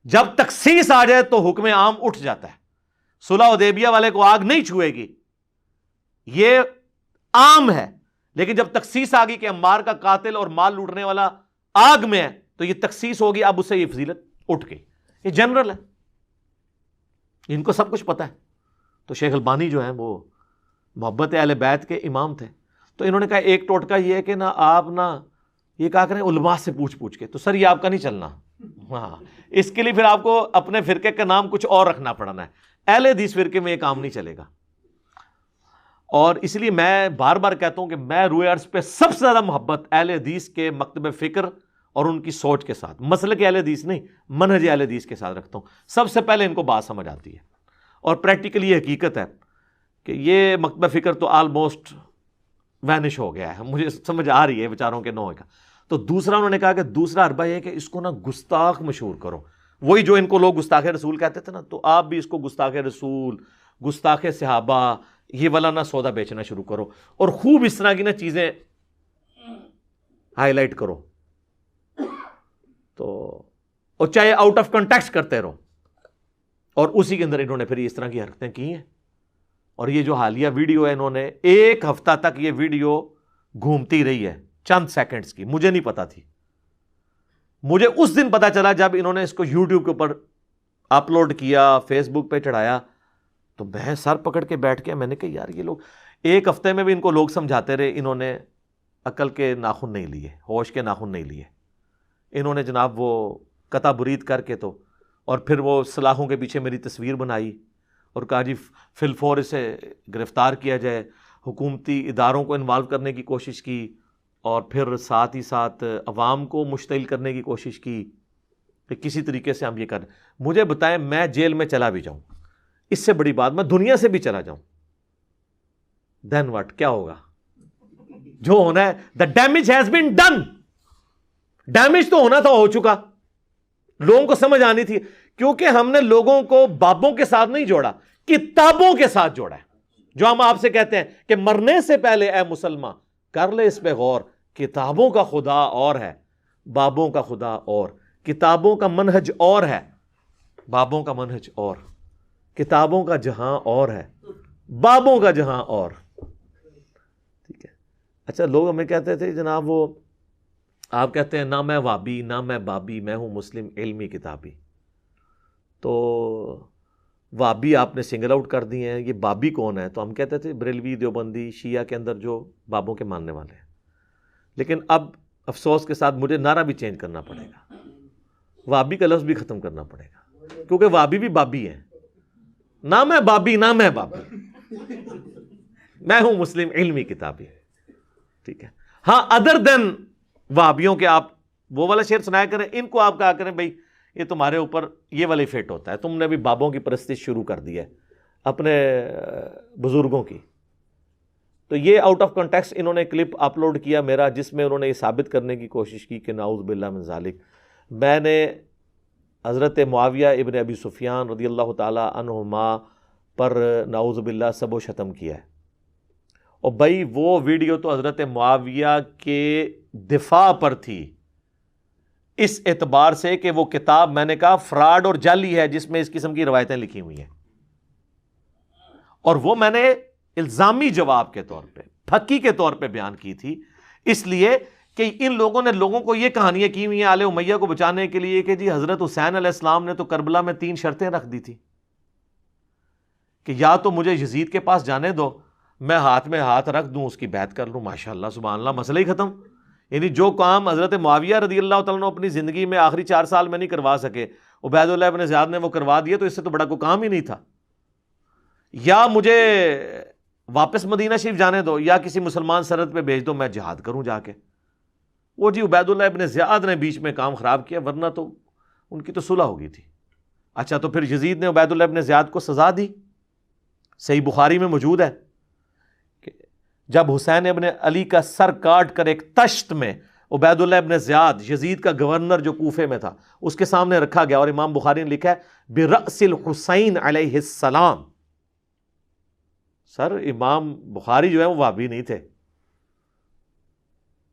جب تخصیص آ جائے تو حکم عام اٹھ جاتا ہے. صلح حدیبیہ والے کو آگ نہیں چھوئے گی, یہ عام ہے, لیکن جب تخصیص آ گئی کہ عمار کا قاتل اور مال لوٹنے والا آگ میں ہے تو یہ تخصیص ہوگی, اب اس سے یہ فضیلت اٹھ گئی. یہ جنرل ہے, ان کو سب کچھ پتا ہے. تو شیخ البانی جو ہیں وہ محبت اہل بیت کے امام تھے. تو انہوں نے کہا ایک ٹوٹکا یہ ہے کہ نا آپ نا یہ کہا کریں علماء سے پوچھ کے, تو سر یہ آپ کا نہیں چلنا. ہاں, اس کے لیے پھر آپ کو اپنے فرقے کا نام کچھ اور رکھنا پڑنا ہے. اہل حدیث فرقے میں یہ کام نہیں چلے گا. اور اس لیے میں بار بار کہتا ہوں کہ میں روئے عرض پہ سب سے زیادہ محبت اہل حدیث کے مکتب فکر اور ان کی سوچ کے ساتھ, مسلک اہل حدیث نہیں, منہج اہل حدیث کے ساتھ رکھتا ہوں. سب سے پہلے ان کو بات سمجھ آتی ہے, اور پریکٹیکلی یہ حقیقت ہے کہ یہ مکتب فکر تو آلموسٹ وینش ہو گیا ہے, مجھے سمجھ آ رہی ہے بیچاروں کے نوع کا. تو دوسرا انہوں نے کہا کہ دوسرا حربہ یہ ہے کہ اس کو نا گستاخ مشہور کرو. وہی جو ان کو لوگ گستاخ رسول کہتے تھے نا, تو آپ بھی اس کو گستاخ رسول, گستاخ صحابہ, یہ والا نا سودا بیچنا شروع کرو, اور خوب اس طرح کی نا چیزیں ہائی لائٹ کرو. تو اور چاہے آؤٹ آف کنٹیکسٹ کرتے رہو, اور اسی کے اندر انہوں نے پھر اس طرح کی حرکتیں کی ہیں. اور یہ جو حالیہ ویڈیو ہے انہوں نے 1 ہفتہ تک یہ ویڈیو گھومتی رہی ہے چند سیکنڈز کی, مجھے نہیں پتا تھی. مجھے اس دن پتا چلا جب انہوں نے اس کو یوٹیوب کے اوپر اپلوڈ کیا, فیس بک پہ چڑھایا, تو میں سر پکڑ کے بیٹھ گیا. میں نے کہا یار یہ لوگ 1 ہفتے میں بھی ان کو لوگ سمجھاتے رہے, انہوں نے عقل کے ناخن نہیں لیے, ہوش کے ناخن نہیں لیے. انہوں نے جناب وہ قطع برید کر کے تو, اور پھر وہ سلاخوں کے پیچھے میری تصویر بنائی اور کہا جی فی الفور اسے گرفتار کیا جائے, حکومتی اداروں کو انوالو کرنے کی کوشش کی, اور پھر ساتھ ہی ساتھ عوام کو مشتعل کرنے کی کوشش کی کہ کسی طریقے سے ہم یہ کریں. مجھے بتائیں میں جیل میں چلا بھی جاؤں, اس سے بڑی بات میں دنیا سے بھی چلا جاؤں, دین واٹ, کیا ہوگا؟ جو ہونا ہے, the damage has been done. Damage تو ہونا تھا, ہو چکا, لوگوں کو سمجھ آنی تھی, کیونکہ ہم نے لوگوں کو بابوں کے ساتھ نہیں جوڑا, کتابوں کے ساتھ جوڑا ہے. جو ہم آپ سے کہتے ہیں کہ مرنے سے پہلے اے مسلمان کر لے اس پہ غور, کتابوں کا خدا اور ہے, بابوں کا خدا اور, کتابوں کا منہج اور ہے, بابوں کا منہج اور, کتابوں کا جہاں اور ہے, بابوں کا جہاں اور. ٹھیک ہے. اچھا لوگ ہمیں کہتے تھے جناب وہ آپ کہتے ہیں نہ میں وابی نہ میں بابی, میں ہوں مسلم علمی کتابی. تو وابی آپ نے سنگل آؤٹ کر دی ہیں, یہ بابی کون ہے؟ تو ہم کہتے تھے بریلوی دیوبندی شیعہ کے اندر جو بابوں کے ماننے والے ہیں. لیکن اب افسوس کے ساتھ مجھے نعرہ بھی چینج کرنا پڑے گا, وابی کا لفظ بھی ختم کرنا پڑے گا, کیونکہ وابی بھی بابی ہیں. نہ میں بابی نہ میں بابی, میں ہوں مسلم علمی کتابی. ٹھیک ہے. ہاں ادر دین وہابیوں کے آپ وہ والا شعر سنایا کریں, ان کو آپ کہا کریں بھئی یہ تمہارے اوپر یہ والا فٹ ہوتا ہے, تم نے بھی بابوں کی پرستش شروع کر دی ہے اپنے بزرگوں کی. تو یہ آؤٹ آف کنٹیکسٹ انہوں نے کلپ اپلوڈ کیا میرا, جس میں انہوں نے یہ ثابت کرنے کی کوشش کی کہ نعوذ باللہ من ذالک میں نے حضرت معاویہ ابن ابی سفیان رضی اللہ تعالی عنہما پر نعوذ باللہ سب و شتم کیا ہے. اور بھائی وہ ویڈیو تو حضرت معاویہ کے دفاع پر تھی, اس اعتبار سے کہ وہ کتاب میں نے کہا فراڈ اور جعلی ہے جس میں اس قسم کی روایتیں لکھی ہوئی ہیں, اور وہ میں نے الزامی جواب کے طور پہ پھکی کے طور پہ بیان کی تھی, اس لیے کہ ان لوگوں نے لوگوں کو یہ کہانیاں کی ہوئی ہیں آل امیہ کو بچانے کے لیے کہ جی حضرت حسین علیہ السلام نے تو کربلا میں 3 شرطیں رکھ دی تھی کہ یا تو مجھے یزید کے پاس جانے دو, میں ہاتھ میں ہاتھ رکھ دوں, اس کی بیعت کر لوں, ماشاءاللہ سبحان اللہ, مسئلہ ہی ختم. یعنی جو کام حضرت معاویہ رضی اللہ تعالیٰ عنہ اپنی زندگی میں آخری 4 سال میں نہیں کروا سکے, عبید اللہ ابن زیاد نے وہ کروا دیا, تو اس سے تو بڑا کوئی کام ہی نہیں تھا. یا مجھے واپس مدینہ شریف جانے دو, یا کسی مسلمان سرحد پہ بھیج دو, میں جہاد کروں جا کے. وہ جی عبید اللہ ابن زیاد نے بیچ میں کام خراب کیا, ورنہ تو ان کی تو صلح ہو گئی تھی. اچھا تو پھر یزید نے عبید اللہ ابن زیاد کو سزا دی, صحیح بخاری میں موجود ہے کہ جب حسین ابن علی کا سر کاٹ کر ایک تشت میں عبید اللہ ابن زیاد یزید کا گورنر جو کوفے میں تھا اس کے سامنے رکھا گیا, اور امام بخاری نے لکھا ہے برأس الحسین علیہ السلام. سر امام بخاری جو ہے وہ وہابی نہیں تھے,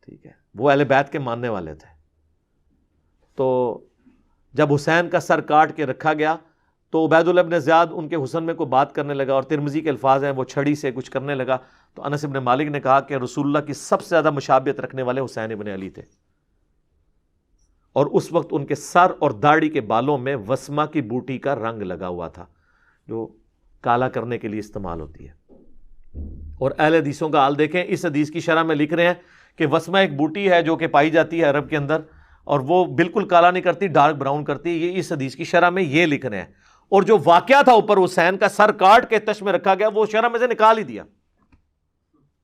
ٹھیک ہے, وہ اہل بیت کے ماننے والے تھے. تو جب حسین کا سر کاٹ کے رکھا گیا تو عبید اللہ ابن زیاد ان کے حسن میں کوئی بات کرنے لگا, اور ترمذی کے الفاظ ہیں وہ چھڑی سے کچھ کرنے لگا. تو انس ابن مالک نے کہا کہ رسول اللہ کی سب سے زیادہ مشابہت رکھنے والے حسین ابن علی تھے, اور اس وقت ان کے سر اور داڑھی کے بالوں میں وسمہ کی بوٹی کا رنگ لگا ہوا تھا جو کالا کرنے کے لیے استعمال ہوتی ہے. اور اہل حدیثوں کا حال دیکھیں, اس حدیث کی شرح میں لکھ رہے ہیں کہ وسمہ ایک بوٹی ہے جو کہ پائی جاتی ہے عرب کے اندر, اور وہ بالکل کالا نہیں کرتی, ڈارک براؤن کرتی. یہ اس حدیث کی شرح میں یہ لکھ رہے ہیں, اور جو واقعہ تھا اوپر حسین کا سر کاٹ کے تش میں رکھا گیا وہ شرح میں سے نکال ہی دیا.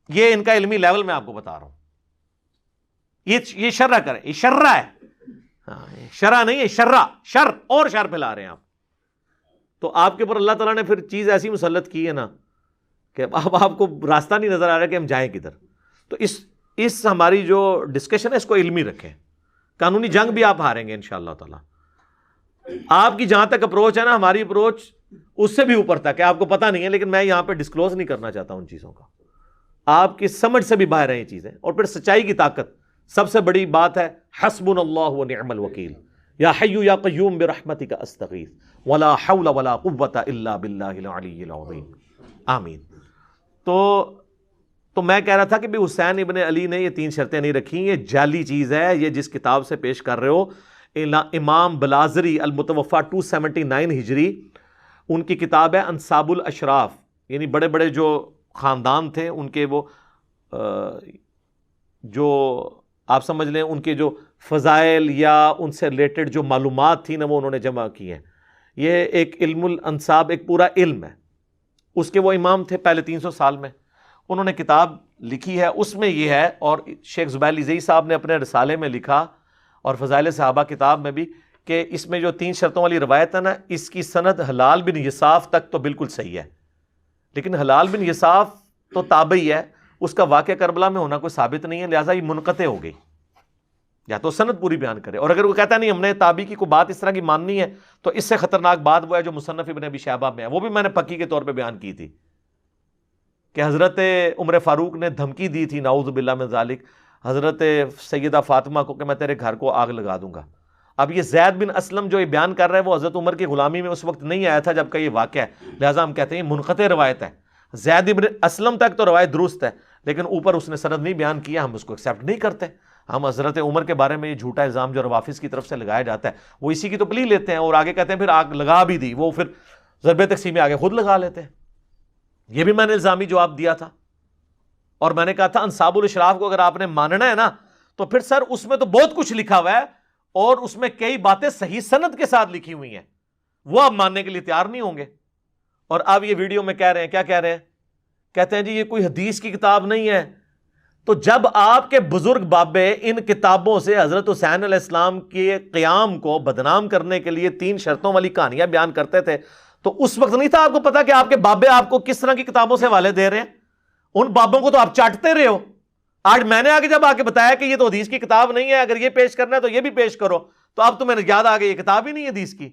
یہ ان کا علمی لیول میں آپ کو بتا رہا ہوں. یہ شرح کریں, یہ شرح ہے, ہاں شرح نہیں ہے, شر اور شر پھیلا رہے ہیں آپ. تو آپ کے اوپر اللہ تعالیٰ نے پھر چیز ایسی مسلط کی ہے نا کہ اب آپ کو راستہ نہیں نظر آ رہا کہ ہم جائیں کدھر. تو اس ہماری جو ڈسکشن ہے اس کو علمی رکھیں, قانونی جنگ بھی آپ ہاریں گے انشاءاللہ تعالیٰ. آپ کی جہاں تک اپروچ ہے نا, ہماری اپروچ اس سے بھی اوپر تک ہے, آپ کو پتہ نہیں ہے, لیکن میں یہاں پہ ڈسکلوز نہیں کرنا چاہتا ان چیزوں کا. آپ کی سمجھ سے بھی باہر ہیں یہ چیزیں. اور پھر سچائی کی طاقت, سب سے بڑی بات ہے حسبنا اللہ ونعم الوکیل, یا حی یا قیوم برحمتک استغیث ولا حول ولا قوة الا باللہ العلی العظیم. آمین۔ تو میں کہہ رہا تھا کہ بھی حسین ابن علی نے یہ 3 شرطیں نہیں رکھی، یہ جعلی چیز ہے، یہ جس کتاب سے پیش کر رہے ہو امام بلازری المتوفا 279 ہجری، ان کی کتاب ہے انصاب الاشراف، یعنی بڑے بڑے جو خاندان تھے ان کے وہ جو آپ سمجھ لیں ان کے جو فضائل یا ان سے ریلیٹڈ جو معلومات تھی نا وہ انہوں نے جمع کی ہیں۔ یہ ایک علم الانصاب ایک پورا علم ہے، اس کے وہ امام تھے پہلے 300 سال میں، انہوں نے کتاب لکھی ہے، اس میں یہ ہے، اور شیخ زبیلی زئی صاحب نے اپنے رسالے میں لکھا اور فضائل صحابہ کتاب میں بھی، کہ اس میں جو 3 شرطوں والی روایت ہے نا، اس کی سند حلال بن یساف تک تو بالکل صحیح ہے، لیکن حلال بن یساف تو تابعی ہے، اس کا واقعہ کربلا میں ہونا کوئی ثابت نہیں ہے، لہٰذا یہ منقطع ہو گئی، یا تو سند پوری بیان کرے، اور اگر وہ کہتا نہیں ہم نے تابعی کی کوئی بات اس طرح کی ماننی ہے تو اس سے خطرناک بات وہ ہے جو مصنف ابن ابی شیبہ میں ہے، وہ بھی میں نے پکی کے طور پہ بیان کی تھی کہ حضرت عمر فاروق نے دھمکی دی تھی نعوذ باللہ من ذالک حضرت سیدہ فاطمہ کو کہ میں تیرے گھر کو آگ لگا دوں گا۔ اب یہ زید بن اسلم جو یہ بیان کر رہا ہے وہ حضرت عمر کی غلامی میں اس وقت نہیں آیا تھا جب کہ یہ واقعہ ہے، لہٰذا ہم کہتے ہیں یہ منقطع روایت ہے، زید بن اسلم تک تو روایت درست ہے لیکن اوپر اس نے سند نہیں بیان کیا، ہم اس کو ایکسیپٹ نہیں کرتے۔ ہم حضرت عمر کے بارے میں یہ جھوٹا الزام جو روافظ کی طرف سے لگایا جاتا ہے وہ اسی کی تو پلی لیتے ہیں، اور آگے کہتے ہیں پھر آگ لگا بھی دی، وہ پھر ضرب تقسیم میں آگے خود لگا لیتے ہیں۔ یہ بھی میں نے الزامی جواب دیا تھا، اور میں نے کہا تھا انصاب الاشراف کو اگر آپ نے ماننا ہے نا تو پھر سر اس میں تو بہت کچھ لکھا ہوا ہے، اور اس میں کئی باتیں صحیح سند کے ساتھ لکھی ہوئی ہیں، وہ آپ ماننے کے لیے تیار نہیں ہوں گے۔ اور اب یہ ویڈیو میں کہہ رہے ہیں، کیا کہہ رہے ہیں؟ کہتے ہیں جی یہ کوئی حدیث کی کتاب نہیں ہے۔ تو جب آپ کے بزرگ بابے ان کتابوں سے حضرت حسین علیہ السلام کے قیام کو بدنام کرنے کے لیے 3 شرطوں والی کہانیاں بیان کرتے تھے تو اس وقت نہیں تھا آپ کو پتا کہ آپ کے بابے آپ کو کس طرح کی کتابوں سے حوالے دے رہے ہیں؟ ان بابوں کو تو آپ چاٹتے رہے ہو۔ آج میں نے آگے جب آ کے بتایا کہ یہ تو حدیث کی کتاب نہیں ہے، اگر یہ پیش کرنا ہے تو یہ بھی پیش کرو، تو اب تمہیں یاد آ گئی یہ کتاب ہی نہیں ہے حدیث کی۔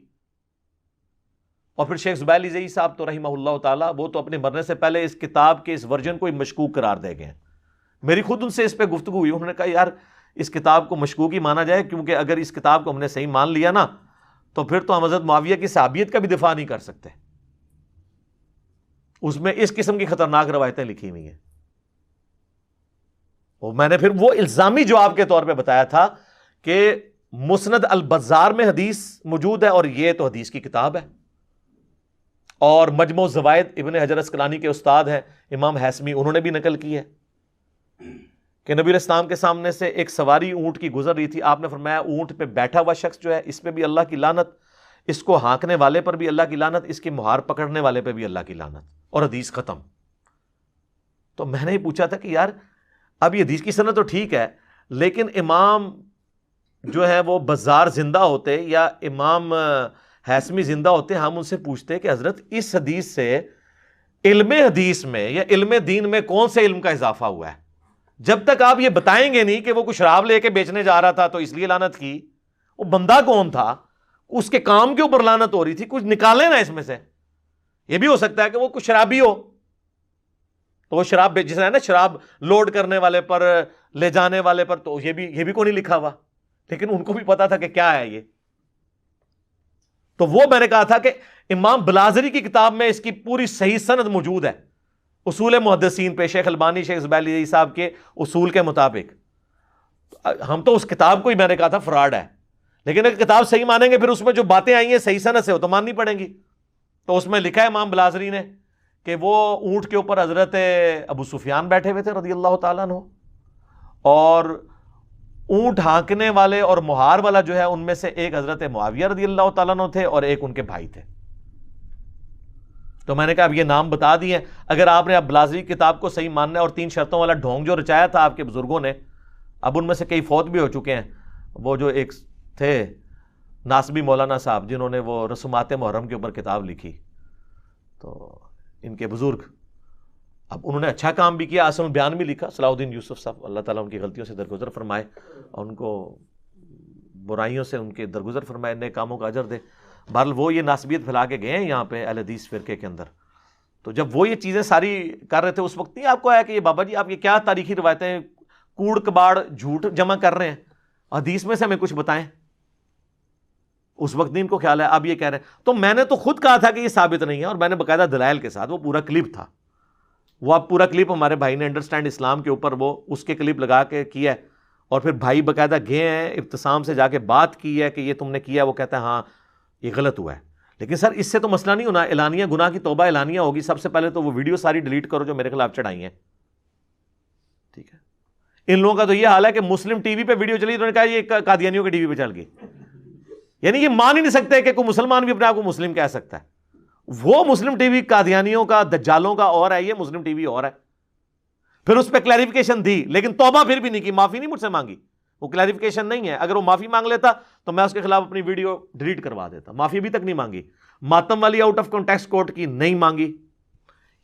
اور پھر شیخ زبیلی زئی صاحب تو رحمہ اللہ تعالیٰ وہ تو اپنے مرنے سے پہلے اس کتاب کے اس ورژن کو مشکوک قرار دے گئے ہیں۔ میری خود ان سے اس پہ گفتگو ہوئی، انہوں نے کہا یار اس کتاب کو مشکوک ہی مانا جائے، کیونکہ اگر اس کتاب کو ہم نے صحیح مان لیا نا تو پھر تو ہم حضرت معاویہ کی صحابیت کا بھی دفاع نہیں کر سکتے، اس میں اس قسم کی خطرناک روایتیں لکھی ہوئی ہیں۔ اور میں نے پھر وہ الزامی جواب کے طور پہ بتایا تھا کہ مسند البزار میں حدیث موجود ہے اور یہ تو حدیث کی کتاب ہے، اور مجموع الزوائد ابن حجر اسقلانی کے استاد ہیں امام حیثمی، انہوں نے بھی نقل کی ہے کہ نبی علیہ السلام کے سامنے سے ایک سواری اونٹ کی گزر رہی تھی، آپ نے فرمایا اونٹ پہ بیٹھا ہوا شخص جو ہے اس پہ بھی اللہ کی لعنت، اس کو ہانکنے والے پر بھی اللہ کی لعنت، اس کی مہار پکڑنے والے پہ بھی اللہ کی لعنت، اور حدیث ختم۔ تو میں نے یہ پوچھا تھا کہ یار اب یہ حدیث کی سند تو ٹھیک ہے، لیکن امام جو ہے وہ بزار زندہ ہوتے یا امام حیثمی زندہ ہوتے، ہم ان سے پوچھتے کہ حضرت اس حدیث سے علم حدیث میں یا علم دین میں کون سے علم کا اضافہ ہوا ہے؟ جب تک آپ یہ بتائیں گے نہیں کہ وہ کچھ شراب لے کے بیچنے جا رہا تھا تو اس لیے لعنت کی، وہ بندہ کون تھا، اس کے کام کے اوپر لعنت ہو رہی تھی، کچھ نکالیں نا اس میں سے۔ یہ بھی ہو سکتا ہے کہ وہ کچھ شرابی ہو تو وہ شراب جس ہے نا شراب لوڈ کرنے والے پر لے جانے والے پر تو یہ بھی کوئی نہیں لکھا ہوا، لیکن ان کو بھی پتا تھا کہ کیا ہے یہ۔ تو وہ میں نے کہا تھا کہ امام بلازری کی کتاب میں اس کی پوری صحیح سند موجود ہے، اصول محدثین پہ شیخ البانی شیخ زبیلی صاحب کے اصول کے مطابق۔ ہم تو اس کتاب کو ہی میں نے کہا تھا فراڈ ہے، لیکن اگر کتاب صحیح مانیں گے پھر اس میں جو باتیں آئی ہیں صحیح سند سے وہ تو ماننی پڑیں گی۔ تو اس میں لکھا ہے امام بلازری نے کہ وہ اونٹ کے اوپر حضرت ابو سفیان بیٹھے ہوئے تھے رضی اللہ تعالیٰ عنہ، اور اونٹ ہانکنے والے اور مہار والا جو ہے ان میں سے ایک حضرت معاویہ رضی اللہ تعالیٰ عنہ تھے اور ایک ان کے بھائی تھے۔ تو میں نے کہا اب یہ نام بتا دیے، اگر آپ نے اب بلازری کتاب کو صحیح ماننا ہے اور 3 شرطوں والا ڈھونگ جو رچایا تھا آپ کے بزرگوں نے، اب ان میں سے کئی فوت بھی ہو چکے ہیں، وہ جو ایک تھے ناسبی مولانا صاحب جنہوں نے وہ رسومات محرم کے اوپر کتاب لکھی، تو ان کے بزرگ اب انہوں نے اچھا کام بھی کیا، اصل بیان بھی لکھا، صلاح الدین یوسف صاحب اللہ تعالیٰ ان کی غلطیوں سے درگزر فرمائے اور ان کو برائیوں سے ان کے درگزر فرمائے، نئے کاموں کا اجر دے۔ بہرحال وہ یہ ناسبیت پھیلا کے گئے ہیں یہاں پہ اہل حدیث فرقے کے اندر۔ تو جب وہ یہ چیزیں ساری کر رہے تھے اس وقت نہیں آپ کو آیا کہ یہ بابا جی آپ یہ کیا تاریخی روایتیں کوڑ کباڑ جھوٹ جمع کر رہے ہیں، حدیث میں سے ہمیں کچھ بتائیں۔ اس وقت نہیں ان کو خیال ہے، اب یہ کہہ رہے ہیں۔ تو میں نے تو خود کہا تھا کہ یہ ثابت نہیں ہے، اور میں نے باقاعدہ دلائل کے ساتھ، وہ پورا کلپ تھا وہ آپ پورا کلپ ہمارے بھائی نے انڈرسٹینڈ اسلام کے اوپر وہ اس کے کلپ لگا کے کیا ہے، اور پھر بھائی باقاعدہ گئے ہیں ابتسام سے جا کے بات کی ہے کہ یہ تم نے کیا، وہ کہتا ہے ہاں یہ غلط ہوا ہے. لیکن سر اس سے تو مسئلہ نہیں ہونا، اعلانیہ گناہ کی توبہ اعلانیہ ہوگی. سب سے پہلے تو وہ ویڈیو ساری ڈیلیٹ کرو جو میرے خلاف چڑھائی ہیں. ٹھیک ہے، ان لوگوں کا تو یہ حال ہے کہ مسلم ٹی وی پہ ویڈیو چلی، انہوں نے کہا یہ قادیانیوں کے ٹی وی پہ چل گئی. یعنی یہ مان ہی نہیں سکتے کہ کوئی مسلمان بھی اپنے آپ کو مسلم کہہ سکتا ہے. وہ مسلم ٹی وی قادیانیوں کا دجالوں کا اور ہے، یہ مسلم ٹی وی اور ہے. پھر اس پہ کلیریفیکیشن دی لیکن توبہ پھر بھی نہیں کی، معافی نہیں مجھ سے مانگی. وہ کلیریفیکیشن نہیں ہے. اگر وہ معافی مانگ لیتا تو میں اس کے خلاف اپنی ویڈیو ڈیلیٹ کروا دیتا. معافی ابھی تک نہیں مانگی. ماتم والی آؤٹ آف کانٹیکسٹ کوٹ کی نہیں مانگی.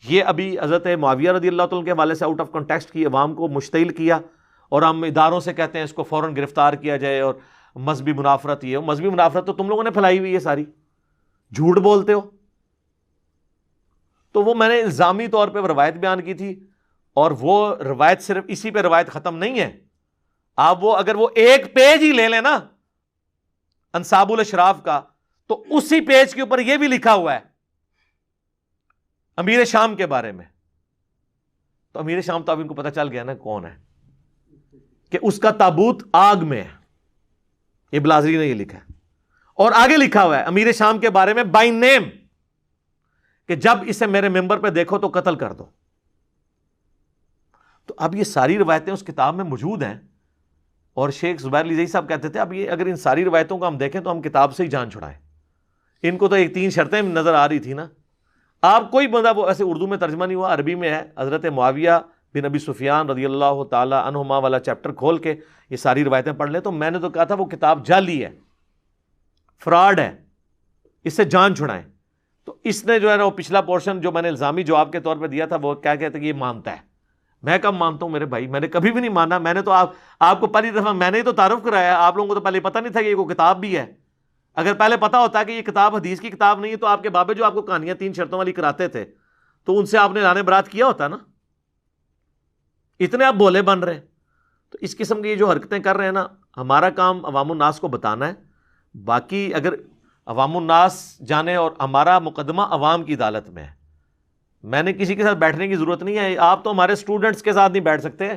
یہ ابھی حضرت معاویہ رضی اللہ تعالیٰ کے حوالے سے آؤٹ آف کانٹیکسٹ کی، عوام کو مشتعل کیا، اور ہم اداروں سے کہتے ہیں اس کو فوراً گرفتار کیا جائے. اور مذہبی منافرت، یہ مذہبی منافرت تو تم لوگوں نے پھیلائی ہوئی ہے ساری، جھوٹ بولتے ہو. تو وہ میں نے الزامی طور پہ روایت بیان کی تھی، اور وہ روایت صرف اسی پہ روایت ختم نہیں ہے. آپ وہ اگر وہ ایک پیج ہی لے لیں نا انصاب الاشراف کا، تو اسی پیج کے اوپر یہ بھی لکھا ہوا ہے امیر شام کے بارے میں. تو امیر شام تو اب ان کو پتہ چل گیا نا کون ہے، کہ اس کا تابوت آگ میں ہے. یہ بلازری نے یہ لکھا ہے، اور آگے لکھا ہوا ہے امیر شام کے بارے میں بائی نیم کہ جب اسے میرے ممبر پہ دیکھو تو قتل کر دو. تو اب یہ ساری روایتیں اس کتاب میں موجود ہیں، اور شیخ زبیر علی زئی صاحب کہتے تھے اب یہ اگر ان ساری روایتوں کو ہم دیکھیں تو ہم کتاب سے ہی جان چھڑائیں. ان کو تو ایک 3 شرطیں نظر آ رہی تھی نا. آپ کوئی بندہ وہ ایسے اردو میں ترجمہ نہیں ہوا، عربی میں ہے. حضرت معاویہ بن ابی سفیان رضی اللہ تعالی عنہما والا چیپٹر کھول کے یہ ساری روایتیں پڑھ لیں. تو میں نے تو کہا تھا وہ کتاب جعلی ہے، فراڈ ہے، اس سے جان چھڑائیں. تو اس نے جو ہے نا وہ پچھلا پورشن جو میں نے الزامی جواب کے طور پہ دیا تھا وہ کیا کہتے ہیں کہ یہ مانتا ہے. میں کب مانتا ہوں میرے بھائی؟ میں نے کبھی بھی نہیں مانا. میں نے تو آپ کو پہلی دفعہ میں نے ہی تو تعارف کرایا. آپ لوگوں کو تو پہلے پتہ نہیں تھا کہ یہ کوئی کتاب بھی ہے. اگر پہلے پتہ ہوتا کہ یہ کتاب حدیث کی کتاب نہیں ہے تو آپ کے بابے جو آپ کو کہانیاں 3 شرطوں والی کراتے تھے تو ان سے آپ نے لانے برات کیا ہوتا نا. اتنے آپ بولے بن رہے. تو اس قسم کی جو حرکتیں کر رہے ہیں نا، ہمارا کام عوام الناس کو بتانا ہے. باقی اگر عوام الناس جانے، اور ہمارا مقدمہ عوام کی عدالت میں ہے. میں نے کسی کے ساتھ بیٹھنے کی ضرورت نہیں ہے. آپ تو ہمارے اسٹوڈنٹس کے ساتھ نہیں بیٹھ سکتے،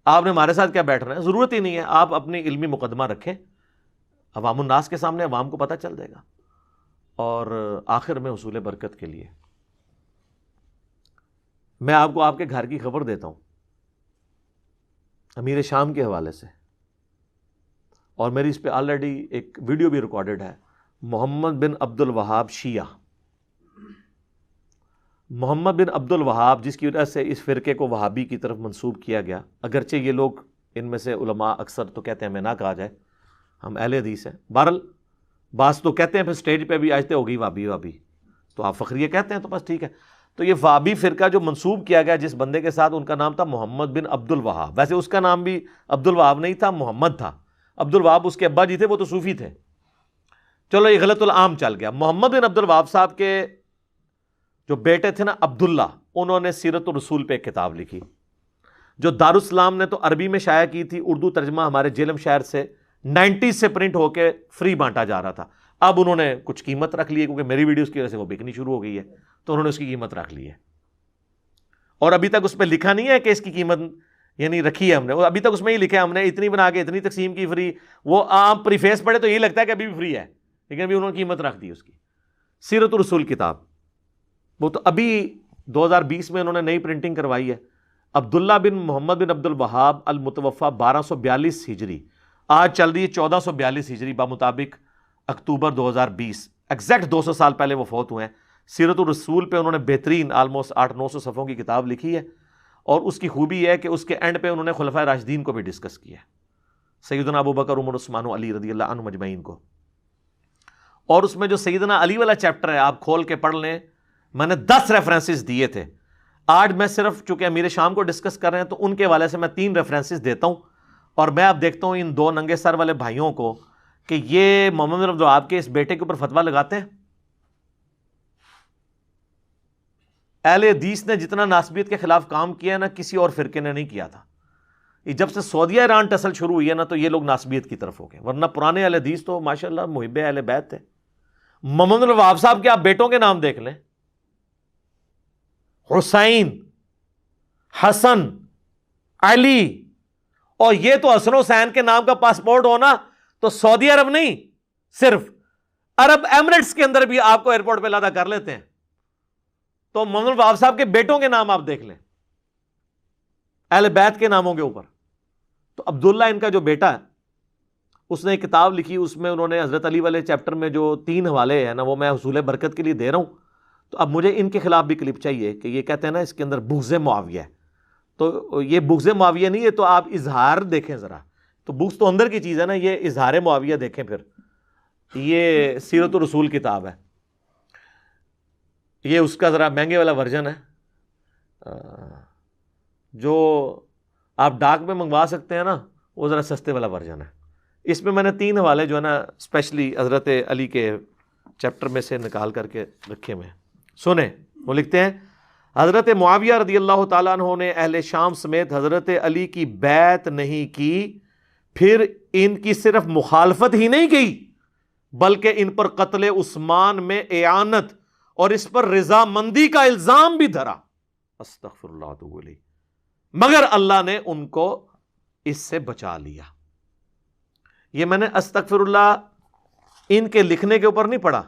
آپ نے ہمارے ساتھ کیا بیٹھ رہے ہیں؟ ضرورت ہی نہیں ہے. آپ اپنی علمی مقدمہ رکھیں عوام الناس کے سامنے، عوام کو پتہ چل جائے گا. اور آخر میں حصول برکت کے لیے میں آپ کو آپ کے گھر کی خبر دیتا ہوں امیر شام کے حوالے سے، اور میری اس پہ آلریڈی ایک ویڈیو بھی ریکارڈڈ ہے. محمد بن عبد الوہاب شیعہ، محمد بن عبد الوہاب، جس کی وجہ سے اس فرقے کو وہابی کی طرف منسوب کیا گیا. اگرچہ یہ لوگ ان میں سے علماء اکثر تو کہتے ہیں ہمیں نہ کہا جائے، ہم اہل حدیث ہیں. بہرحال بعض تو کہتے ہیں، پھر سٹیج پہ بھی آجتے ہو گئی وہابی، تو آپ فخریہ کہتے ہیں تو بس ٹھیک ہے. تو یہ وہابی فرقہ جو منسوب کیا گیا جس بندے کے ساتھ، ان کا نام تھا محمد بن عبد الوہاب. ویسے اس کا نام بھی عبد الوہاب نہیں تھا، محمد تھا. عبد الوہاب اس کے ابا جی تھے، وہ تو صوفی تھے. چلو یہ غلط العام چل گیا. محمد بن عبد الوہاب صاحب کے جو بیٹے تھے نا عبداللہ، انہوں نے سیرت الرسول پہ ایک کتاب لکھی جو دارالاسلام نے تو عربی میں شائع کی تھی. اردو ترجمہ ہمارے جیلم شہر سے 90 سے پرنٹ ہو کے فری بانٹا جا رہا تھا. اب انہوں نے کچھ قیمت رکھ لی ہے، کیونکہ میری ویڈیوز کی وجہ سے وہ بکنی شروع ہو گئی ہے، تو انہوں نے اس کی قیمت رکھ لی ہے. اور ابھی تک اس پہ لکھا نہیں ہے کہ اس کی قیمت یعنی رکھی ہے ہم نے. ابھی تک اس میں ہی لکھا ہے ہم نے اتنی بنا کے اتنی تقسیم کی فری. وہ عام پریفیس پڑھے تو یہی لگتا ہے کہ ابھی بھی فری ہے، لیکن ابھی انہوں نے قیمت رکھ دی اس کی. سیرت الرسول کتاب وہ تو ابھی 2020 میں انہوں نے نئی پرنٹنگ کروائی ہے. عبداللہ بن محمد بن عبد الوہاب المتوفى 1242 ہجری، آج چل رہی ہے 1442 ہجری بمطابق اکتوبر 2020. ایگزیکٹ 200 سال پہلے وہ فوت ہوئے ہیں. سیرت الرسول پہ انہوں نے بہترین آلموسٹ 800-900 صفحوں کی کتاب لکھی ہے. اور اس کی خوبی یہ ہے کہ اس کے اینڈ پہ انہوں نے خلفائے راشدین کو بھی ڈسکس کیا ہے، سیدنا ابو بکر، عمر، عثمان و علی رضی اللہ عنہ مجمعین کو. اور اس میں جو سیدنا علی والا چیپٹر ہے آپ کھول کے پڑھ لیں. میں نے 10 ریفرنسز دیے تھے. آج میں صرف چونکہ امیر شام کو ڈسکس کر رہے ہیں تو ان کے حوالے سے میں 3 ریفرنسز دیتا ہوں. اور میں اب دیکھتا ہوں ان 2 ننگے سر والے بھائیوں کو کہ یہ محمد بن عبد الوہاب کے اس بیٹے کے اوپر فتویٰ لگاتے ہیں. اہل حدیث نے جتنا ناسبیت کے خلاف کام کیا ہے نا، کسی اور فرقے نے نہیں کیا تھا. یہ جب سے سعودیہ ایران ٹسل شروع ہوئی ہے نا تو یہ لوگ ناسبیت کی طرف ہو گئے، ورنہ پرانے اہل حدیث تو ماشاءاللہ محب اہل بیت تھے. محمد بن عبد الوہاب صاحب کے آپ بیٹوں کے نام دیکھ لیں، حسین، حسن، علی، اور یہ تو حسن حسین کے نام کا پاسپورٹ ہونا تو سعودی عرب نہیں، صرف عرب ایمریٹس کے اندر بھی آپ کو ایئرپورٹ پہ لادا کر لیتے ہیں. تو محمد وہاب صاحب کے بیٹوں کے نام آپ دیکھ لیں اہل بیت کے ناموں کے اوپر. تو عبداللہ ان کا جو بیٹا ہے اس نے ایک کتاب لکھی، اس میں انہوں نے حضرت علی والے چیپٹر میں جو 3 حوالے ہیں نا وہ میں حصول برکت کے لیے دے رہا ہوں. تو اب مجھے ان کے خلاف بھی کلپ چاہیے کہ یہ کہتے ہیں نا اس کے اندر بغض معاویہ ہے. تو یہ بغض معاویہ نہیں ہے، تو آپ اظہار دیکھیں ذرا. تو بغض تو اندر کی چیز ہے نا، یہ اظہار معاویہ دیکھیں. پھر یہ سیرت الرسول کتاب ہے، یہ اس کا ذرا مہنگے والا ورژن ہے جو آپ ڈاک میں منگوا سکتے ہیں نا، وہ ذرا سستے والا ورژن ہے. اس میں نے 3 حوالے جو ہے نا اسپیشلی حضرت علی کے چیپٹر میں سے نکال کر کے رکھے ہوئے ہیں. سنیں، وہ لکھتے ہیں حضرت معاویہ رضی اللہ تعالیٰ عنہ نے اہل شام سمیت حضرت علی کی بیعت نہیں کی، پھر ان کی صرف مخالفت ہی نہیں کی بلکہ ان پر قتل عثمان میں اعانت اور اس پر رضامندی کا الزام بھی دھرا. استغفر اللہ اتوب الیہ. مگر اللہ نے ان کو اس سے بچا لیا. یہ میں نے استغفر اللہ ان کے لکھنے کے اوپر نہیں پڑھا،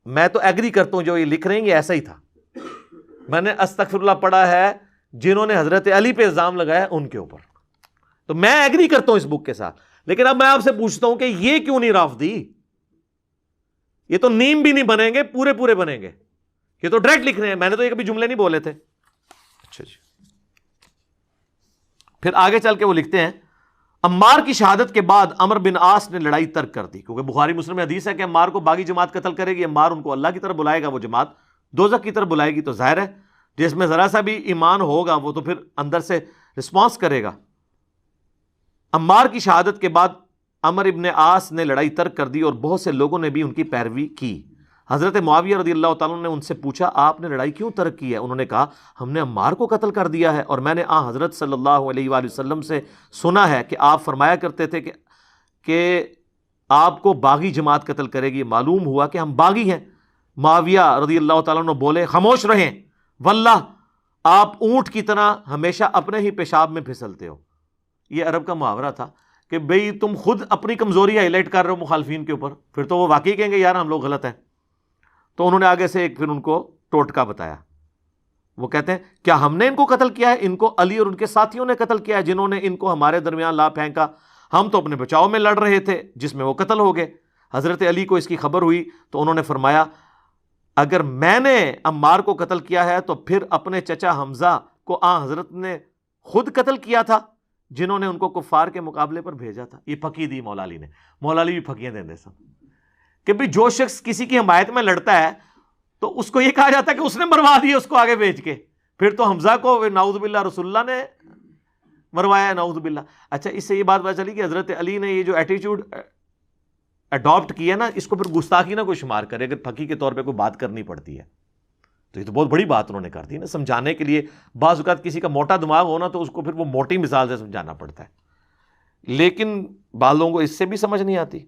میں تو ایگری کرتا ہوں جو یہ لکھ رہے ہیں یہ ایسا ہی تھا. میں نے استغفر اللہ پڑھا ہے جنہوں نے حضرت علی پہ الزام لگایا ان کے اوپر. تو میں ایگری کرتا ہوں اس بک کے ساتھ، لیکن اب میں آپ سے پوچھتا ہوں کہ یہ کیوں نہیں رافضی؟ یہ تو نیم بھی نہیں بنیں گے، پورے پورے بنیں گے. یہ تو ڈائریکٹ لکھ رہے ہیں، میں نے تو یہ کبھی جملے نہیں بولے تھے. اچھا جی. پھر آگے چل کے وہ لکھتے ہیں عمار کی شہادت کے بعد عمر بن عاص نے لڑائی ترک کر دی، کیونکہ بخاری مسلم میں حدیث ہے کہ عمار کو باغی جماعت قتل کرے گی. عمار ان کو اللہ کی طرف بلائے گا، وہ جماعت دوزخ کی طرف بلائے گی. تو ظاہر ہے جس میں ذرا سا بھی ایمان ہوگا وہ تو پھر اندر سے رسپانس کرے گا. عمار کی شہادت کے بعد عمر ابن عاص نے لڑائی ترک کر دی اور بہت سے لوگوں نے بھی ان کی پیروی کی. حضرت معاویہ رضی اللہ تعالیٰ نے ان سے پوچھا آپ نے لڑائی کیوں ترک کی ہے؟ انہوں نے کہا ہم نے عمار کو قتل کر دیا ہے، اور میں نے حضرت صلی اللہ علیہ وآلہ وسلم سے سنا ہے کہ آپ فرمایا کرتے تھے کہ آپ کو باغی جماعت قتل کرے گی. معلوم ہوا کہ ہم باغی ہیں. معاویہ رضی اللہ تعالیٰ عنہ بولے خاموش رہیں، واللہ آپ اونٹ کی طرح ہمیشہ اپنے ہی پیشاب میں پھسلتے ہو. یہ عرب کا محاورہ تھا کہ بھئی تم خود اپنی کمزوری ہائی لائٹ کر رہے ہو مخالفین کے اوپر، پھر تو وہ واقعی کہیں گے یار ہم لوگ غلط ہیں. تو انہوں نے آگے سے ایک پھر ان کو ٹوٹکا بتایا. وہ کہتے ہیں کیا ہم نے ان کو قتل کیا ہے؟ ان کو علی اور ان کے ساتھیوں نے قتل کیا ہے جنہوں نے ان کو ہمارے درمیان لا پھینکا. ہم تو اپنے بچاؤ میں لڑ رہے تھے جس میں وہ قتل ہو گئے. حضرت علی کو اس کی خبر ہوئی تو انہوں نے فرمایا اگر میں نے عمار کو قتل کیا ہے تو پھر اپنے چچا حمزہ کو حضرت نے خود قتل کیا تھا جنہوں نے ان کو کفار کے مقابلے پر بھیجا تھا. یہ پھکی دی مولا علی نے. مولا علی بھی پھکیاں دیں دے سب کہ بھی جو شخص کسی کی حمایت میں لڑتا ہے تو اس کو یہ کہا جاتا ہے کہ اس نے مروا دیا اس کو آگے بھیج کے. پھر تو حمزہ کو نعوذ باللہ رسول اللہ نے مروایا، نعوذ باللہ. اچھا اس سے یہ بات پتہ چلی کہ حضرت علی نے یہ جو ایٹیچیوڈ اڈاپٹ کیا نا اس کو پھر گستاخی نہ کوئی شمار کرے اگر پھکی کے طور پہ کوئی بات کرنی پڑتی ہے تو. یہ تو بہت بڑی بات انہوں نے کر دی نا سمجھانے کے لیے. بعض اوقات کسی کا موٹا دماغ ہونا تو اس کو پھر وہ موٹی مثال سے سمجھانا پڑتا ہے، لیکن بعض لوگوں کو اس سے بھی سمجھ نہیں آتی.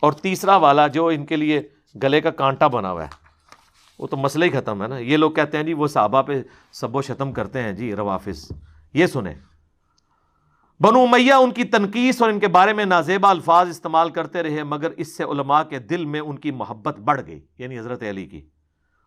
اور تیسرا والا جو ان کے لیے گلے کا کانٹا بنا ہوا ہے وہ تو مسئلہ ہی ختم ہے نا. یہ لوگ کہتے ہیں جی وہ صحابہ پہ سب و شتم کرتے ہیں جی روافظ. یہ سنیں بنو امیہ ان کی تنقیص اور ان کے بارے میں نازیبا الفاظ استعمال کرتے رہے، مگر اس سے علماء کے دل میں ان کی محبت بڑھ گئی، یعنی حضرت علی کی،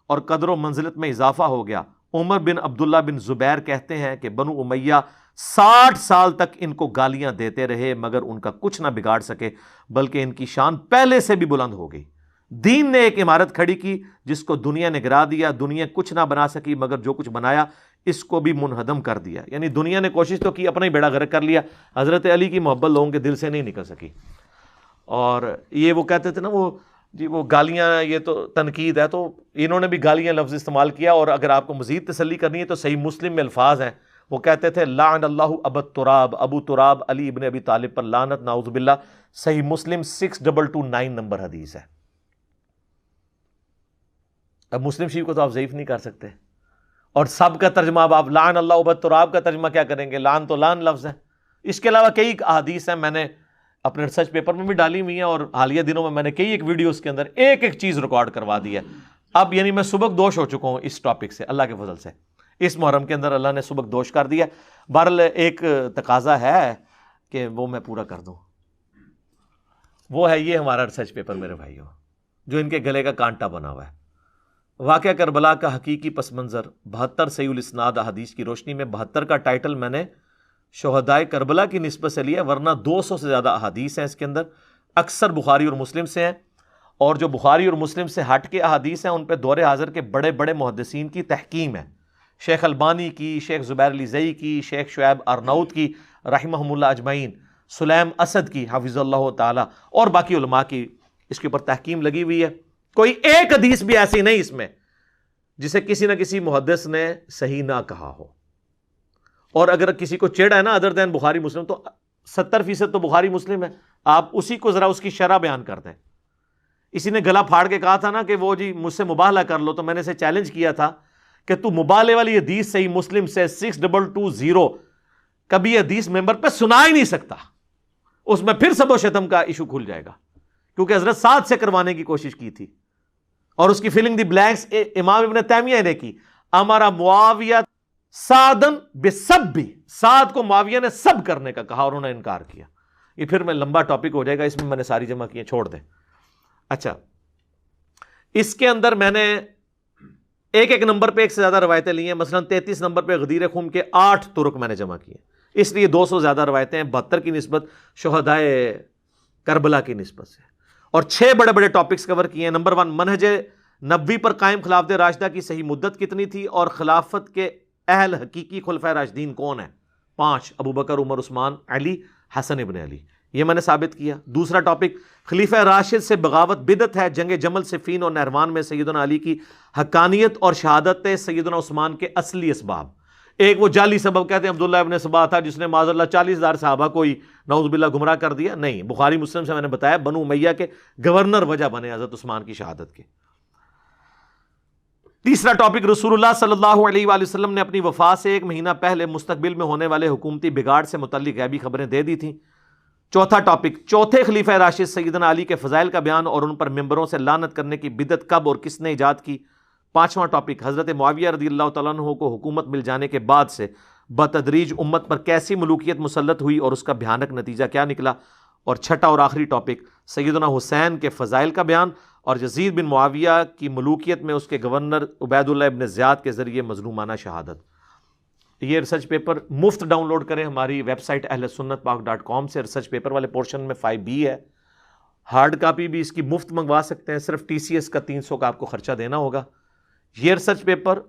اور قدر و منزلت میں اضافہ ہو گیا. عمر بن عبداللہ بن زبیر کہتے ہیں کہ بنو امیہ 60 سال تک ان کو گالیاں دیتے رہے مگر ان کا کچھ نہ بگاڑ سکے، بلکہ ان کی شان پہلے سے بھی بلند ہو گئی. دین نے ایک عمارت کھڑی کی جس کو دنیا نے گرا دیا. دنیا کچھ نہ بنا سکی مگر جو کچھ بنایا اس کو بھی منہدم کر دیا. یعنی دنیا نے کوشش تو کی، اپنا ہی بیڑا غرق کر لیا. حضرت علی کی محبت لوگوں کے دل سے نہیں نکل سکی. اور یہ وہ کہتے تھے نا وہ جی وہ گالیاں یہ تو تنقید ہے، تو انہوں نے بھی گالیاں لفظ استعمال کیا. اور اگر آپ کو مزید تسلی کرنی ہے تو صحیح مسلم میں الفاظ ہیں. وہ کہتے تھے لعن اللہ ابو تراب، ابو تراب علی ابن ابی طالب پر لعنت، نعوذ باللہ. صحیح مسلم 6229 نمبر حدیث ہے. اب مسلم شریف کو تو آپ ضعیف نہیں کر سکتے. اور سب کا ترجمہ اب آپ لعن اللہ ابو تراب کا ترجمہ کیا کریں گے؟ لعن تو لعن لفظ ہے. اس کے علاوہ کئی احادیث ہیں میں نے اپنے ریسرچ پیپر میں بھی ڈالی ہوئی ہیں، اور حالیہ دنوں میں نے کئی ایک ویڈیوز کے اندر ایک ایک چیز ریکارڈ کروا دی ہے. اب یعنی میں سبک دوش ہو چکا ہوں اس ٹاپک سے اللہ کے فضل سے. اس محرم کے اندر اللہ نے سبک دوش کر دیا. بہرحال ایک تقاضا ہے کہ وہ میں پورا کر دوں, وہ ہے یہ ہمارا ریسرچ پیپر میرے بھائیوں, جو ان کے گلے کا کانٹا بنا ہوا ہے. واقعہ کربلا کا حقیقی پس منظر 72 صحیح الاسناد احادیث کی روشنی میں. 72 کا ٹائٹل میں نے شہدائے کربلا کی نسبت سے لیا, ورنہ 200 سے زیادہ احادیث ہیں اس کے اندر, اکثر بخاری اور مسلم سے ہیں, اور جو بخاری اور مسلم سے ہٹ کے احادیث ہیں ان پہ دور حاضر کے بڑے بڑے محدثین کی تحکیم ہے. شیخ البانی کی, شیخ زبیر علی زئی کی, شیخ شعیب ارناؤت کی رحمہم اللہ اجمعین, سلیم اسد کی حفظ اللہ تعالی, اور باقی علماء کی اس کے اوپر تحکیم لگی ہوئی ہے. کوئی ایک حدیث بھی ایسی نہیں اس میں جسے کسی نہ کسی محدث نے صحیح نہ کہا ہو. اور اگر کسی کو چڑھا ہے نا ادر دین بخاری مسلم, تو 70% تو بخاری مسلم ہے, آپ اسی کو ذرا اس کی شرح بیان کر دیں. اسی نے گلا پھاڑ کے کہا تھا نا کہ وہ جی مجھ سے مباہلہ کر لو, تو میں نے اسے چیلنج کیا تھا کہ تو مبالغے والی حدیث صحیح مسلم سے 6220 کبھی حدیث ممبر پہ سنا ہی نہیں سکتا, اس میں پھر سب و شتم کا ایشو کھل جائے گا, کیونکہ حضرت سعد سے کروانے کی کوشش کی تھی اور اس کی فلنگ دی بلینکس امام ابن تیمیہ نے کی. ہمارا معاویہ سعدن بسب, سعد کو معاویہ نے سب کرنے کا کہا اور انہوں نے انکار کیا. یہ پھر میں لمبا ٹاپک ہو جائے گا, اس میں نے ساری جمع کی ہیں, چھوڑ دیں. اچھا, اس کے اندر میں نے ایک نمبر پہ ایک سے زیادہ روایتیں لی ہیں. مثلا 33 نمبر پہ غدیر خم کے 8 طرق میں نے جمع کیے, اس لیے 200 زیادہ روایتیں ہیں 72 کی نسبت شہدائے کربلا کی نسبت سے. اور 6 بڑے بڑے ٹاپکس کور کیے ہیں. نمبر 1, منہج نبوی پر قائم خلافت راشدہ کی صحیح مدت کتنی تھی اور خلافت کے اہل حقیقی خلفائے راشدین کون ہیں. 5, ابو بکر, عمر, عثمان, علی, حسن ابن علی, یہ میں نے ثابت کیا. دوسرا ٹاپک, خلیفہ راشد سے بغاوت بدعت ہے. جنگ جمل, صفین اور نہروان میں سیدنا علی کی حقانیت اور شہادت سیدنا عثمان کے اصلی اسباب. ایک وہ جعلی سبب کہتے ہیں عبداللہ ابن سبا تھا جس نے معاذ اللہ 40,000 صحابہ کو ہی نعوذ باللہ گمراہ کر دیا. نہیں, بخاری مسلم سے میں نے بتایا بنو امیہ کے گورنر وجہ بنے حضرت عثمان کی شہادت کے. تیسرا ٹاپک, رسول اللہ صلی اللہ علیہ وآلہ وسلم نے اپنی وفات سے 1 مہینہ پہلے مستقبل میں ہونے والے حکومتی بگاڑ سے متعلق غیبی خبریں دے دی تھیں. چوتھا ٹاپک, چوتھے خلیفہ راشد سیدنا علی کے فضائل کا بیان اور ان پر ممبروں سے لعنت کرنے کی بدعت کب اور کس نے ایجاد کی. پانچواں ٹاپک, حضرت معاویہ رضی اللہ تعالیٰ عنہ کو حکومت مل جانے کے بعد سے بتدریج امت پر کیسی ملوکیت مسلط ہوئی اور اس کا بھیانک نتیجہ کیا نکلا. اور چھٹا اور آخری ٹاپک, سیدنا حسین کے فضائل کا بیان اور یزید بن معاویہ کی ملوکیت میں اس کے گورنر عبید اللہ ابن زیاد کے ذریعے مظلومانہ شہادت. یہ ریسرچ پیپر مفت ڈاؤن لوڈ کریں ہماری ویب سائٹ ahlsunnatpak.com سے. ریسرچ پیپر والے پورشن میں 5B ہے, ہارڈ کاپی بھی اس کی مفت منگوا سکتے ہیں, صرف TCS کا 300 کا آپ کو خرچہ دینا ہوگا. یہ ریسرچ پیپر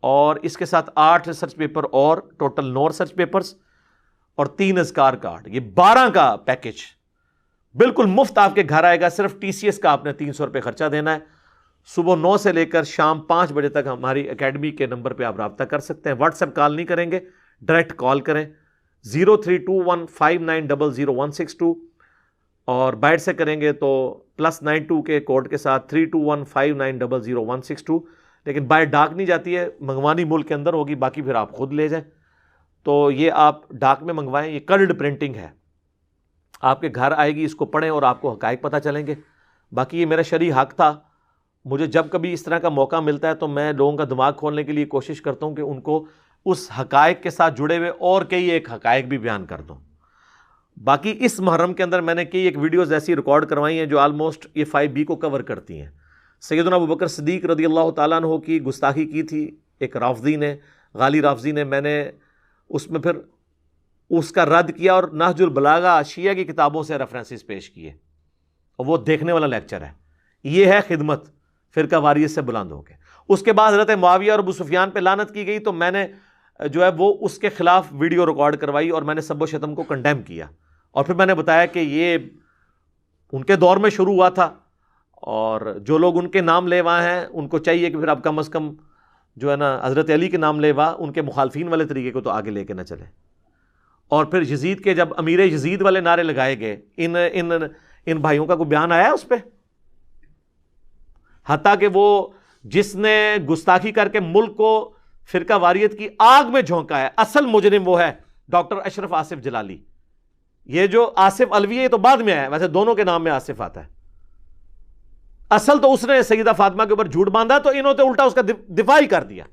اور اس کے ساتھ 8 ریسرچ پیپر اور ٹوٹل 9 ریسرچ پیپرز اور 3 اذکار کارڈ, یہ 12 کا پیکج بالکل مفت آپ کے گھر آئے گا. صرف TCS کا آپ نے 300 روپے خرچہ دینا ہے. صبح 9 سے لے کر شام 5 بجے تک ہماری اکیڈمی کے نمبر پہ آپ رابطہ کر سکتے ہیں. واٹس ایپ کال نہیں کریں گے, ڈائریکٹ کال کریں 032159000162, اور بائٹ سے کریں گے تو +92 کے کوڈ کے ساتھ 32159000162. لیکن بائی ڈاک نہیں جاتی ہے, منگوانی ملک کے اندر ہوگی, باقی پھر آپ خود لے جائیں. تو یہ آپ ڈاک میں منگوائیں, یہ کلرڈ پرنٹنگ ہے, آپ کے گھر آئے گی, اس کو پڑھیں اور آپ کو حقائق پتہ چلیں گے. باقی یہ میرا شرعی حق تھا, مجھے جب کبھی اس طرح کا موقع ملتا ہے تو میں لوگوں کا دماغ کھولنے کے لیے کوشش کرتا ہوں کہ ان کو اس حقائق کے ساتھ جڑے ہوئے اور کئی ایک حقائق بھی بیان کر دوں. باقی اس محرم کے اندر میں نے کئی ایک ویڈیوز ایسی ریکارڈ کروائی ہیں جو آلموسٹ یہ 5B کو کور کرتی ہیں. سیدنا ابو بکر صدیق رضی اللہ تعالیٰ عنہ کی گستاخی کی تھی ایک رافضی نے, غالی رافضی نے, میں نے اس میں پھر اس کا رد کیا اور نہج البلاغہ شیعہ کی کتابوں سے ریفرنسز پیش کیے, اور وہ دیکھنے والا لیکچر ہے. یہ ہے خدمت فرقہ واریت سے بلند ہو کے. اس کے بعد حضرت معاویہ اور ابو سفیان پہ لعنت کی گئی تو میں نے جو ہے وہ اس کے خلاف ویڈیو ریکارڈ کروائی اور میں نے سب و شتم کو کنڈیم کیا, اور پھر میں نے بتایا کہ یہ ان کے دور میں شروع ہوا تھا اور جو لوگ ان کے نام لیوا ہیں ان کو چاہیے کہ پھر اب کم از کم جو ہے نا حضرت علی کے نام لیوا ان کے مخالفین والے طریقے کو تو آگے لے کے نہ چلے. اور پھر یزید کے جب امیر یزید والے نعرے لگائے گئے, ان بھائیوں کا کوئی بیان آیا اس پہ؟ حتیٰ کہ وہ جس نے گستاخی کر کے ملک کو فرقہ واریت کی آگ میں جھونکا ہے, اصل مجرم وہ ہے ڈاکٹر اشرف آصف جلالی. یہ جو آصف الوی ہے یہ تو بعد میں آیا, ویسے دونوں کے نام میں آصف آتا ہے. اصل تو اس نے سیدہ فاطمہ کے اوپر جھوٹ باندھا تو انہوں نے الٹا اس کا دفاع ہی کر دیا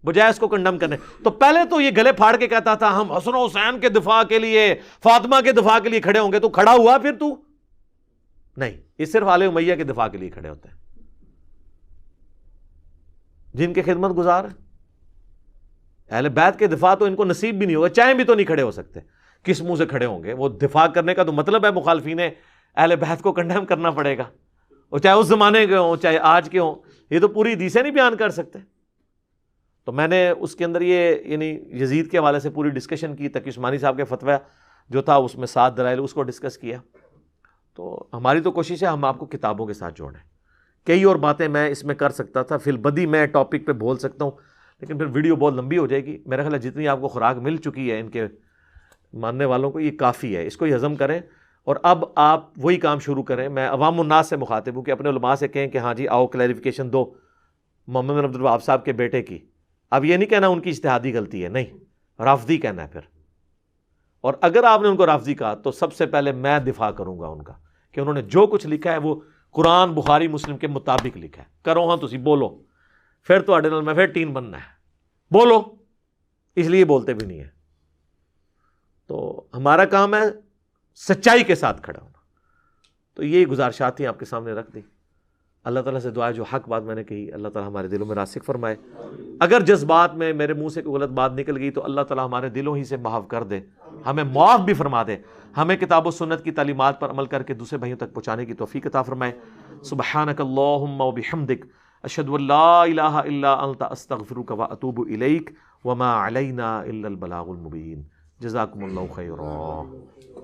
بجائے اس کو کنڈم کرنے. تو پہلے تو یہ گلے پھاڑ کے کہتا تھا ہم حسن و حسین کے دفاع کے لیے فاطمہ کے دفاع کے لیے کھڑے ہوں گے. تو کھڑا ہوا پھر تو نہیں, یہ صرف آل امیہ کے دفاع کے لیے کھڑے ہوتے ہیں جن کے خدمت گزار ہیں. اہل بیت کے دفاع تو ان کو نصیب بھی نہیں ہوگا, چاہیں بھی تو نہیں کھڑے ہو سکتے. کس منہ سے کھڑے ہوں گے؟ وہ دفاع کرنے کا تو مطلب ہے مخالفین اہل بیت کو کنڈیم کرنا پڑے گا, اور چاہے اس زمانے کے ہوں چاہے آج کے ہوں. یہ تو پوری حدیثیں نہیں بیان کر سکتے. تو میں نے اس کے اندر یہ یعنی یزید کے حوالے سے پوری ڈسکشن کی, تقی عثمانی صاحب کے فتویٰ جو تھا اس میں 7 دلائل اس کو ڈسکس کیا. تو ہماری تو کوشش ہے ہم آپ کو کتابوں کے ساتھ جوڑیں. کئی اور باتیں میں اس میں کر سکتا تھا, فی البدی میں ٹاپک پہ بول سکتا ہوں, لیکن پھر ویڈیو بہت لمبی ہو جائے گی. میرا خیال ہے جتنی آپ کو خوراک مل چکی ہے ان کے ماننے والوں کو یہ کافی ہے, اس کو یہ ہضم کریں. اور اب آپ وہی کام شروع کریں. میں عوام الناس سے مخاطب ہوں کہ اپنے علماء سے کہیں کہ ہاں جی آؤ کلیریفیکیشن دو محمد بن عبد الوہاب صاحب کے بیٹے کی. اب یہ نہیں کہنا ان کی اجتہادی غلطی ہے, نہیں, رافضی کہنا ہے پھر. اور اگر آپ نے ان کو رافضی کہا تو سب سے پہلے میں دفاع کروں گا ان کا کہ انہوں نے جو کچھ لکھا ہے وہ قرآن بخاری مسلم کے مطابق لکھا ہے. کرو ہاں تسی بولو, پھر تو اڈے نال میں پھر ٹین بننا ہے, بولو, اس لیے بولتے بھی نہیں ہے. تو ہمارا کام ہے سچائی کے ساتھ کھڑا ہونا. تو یہی گزارشات تھیں آپ کے سامنے رکھ دی. اللہ تعالیٰ سے دعا ہے جو حق بات میں نے کہی اللہ تعالیٰ ہمارے دلوں میں راسخ فرمائے. اگر جذبات میں میرے منہ سے کوئی غلط بات نکل گئی تو اللہ تعالیٰ ہمارے دلوں ہی سے معاف کر دے, ہمیں معاف بھی فرما دے, ہمیں کتاب و سنت کی تعلیمات پر عمل کر کے دوسرے بھائیوں تک پہنچانے کی توفیق عطا فرمائے. سبحانک اللہم و بحمدک اشہد ان لا الہ الا انت استغفرک و اتوب الیک وما علینا الا البلاغ المبین. جزاکم اللہ خیرا.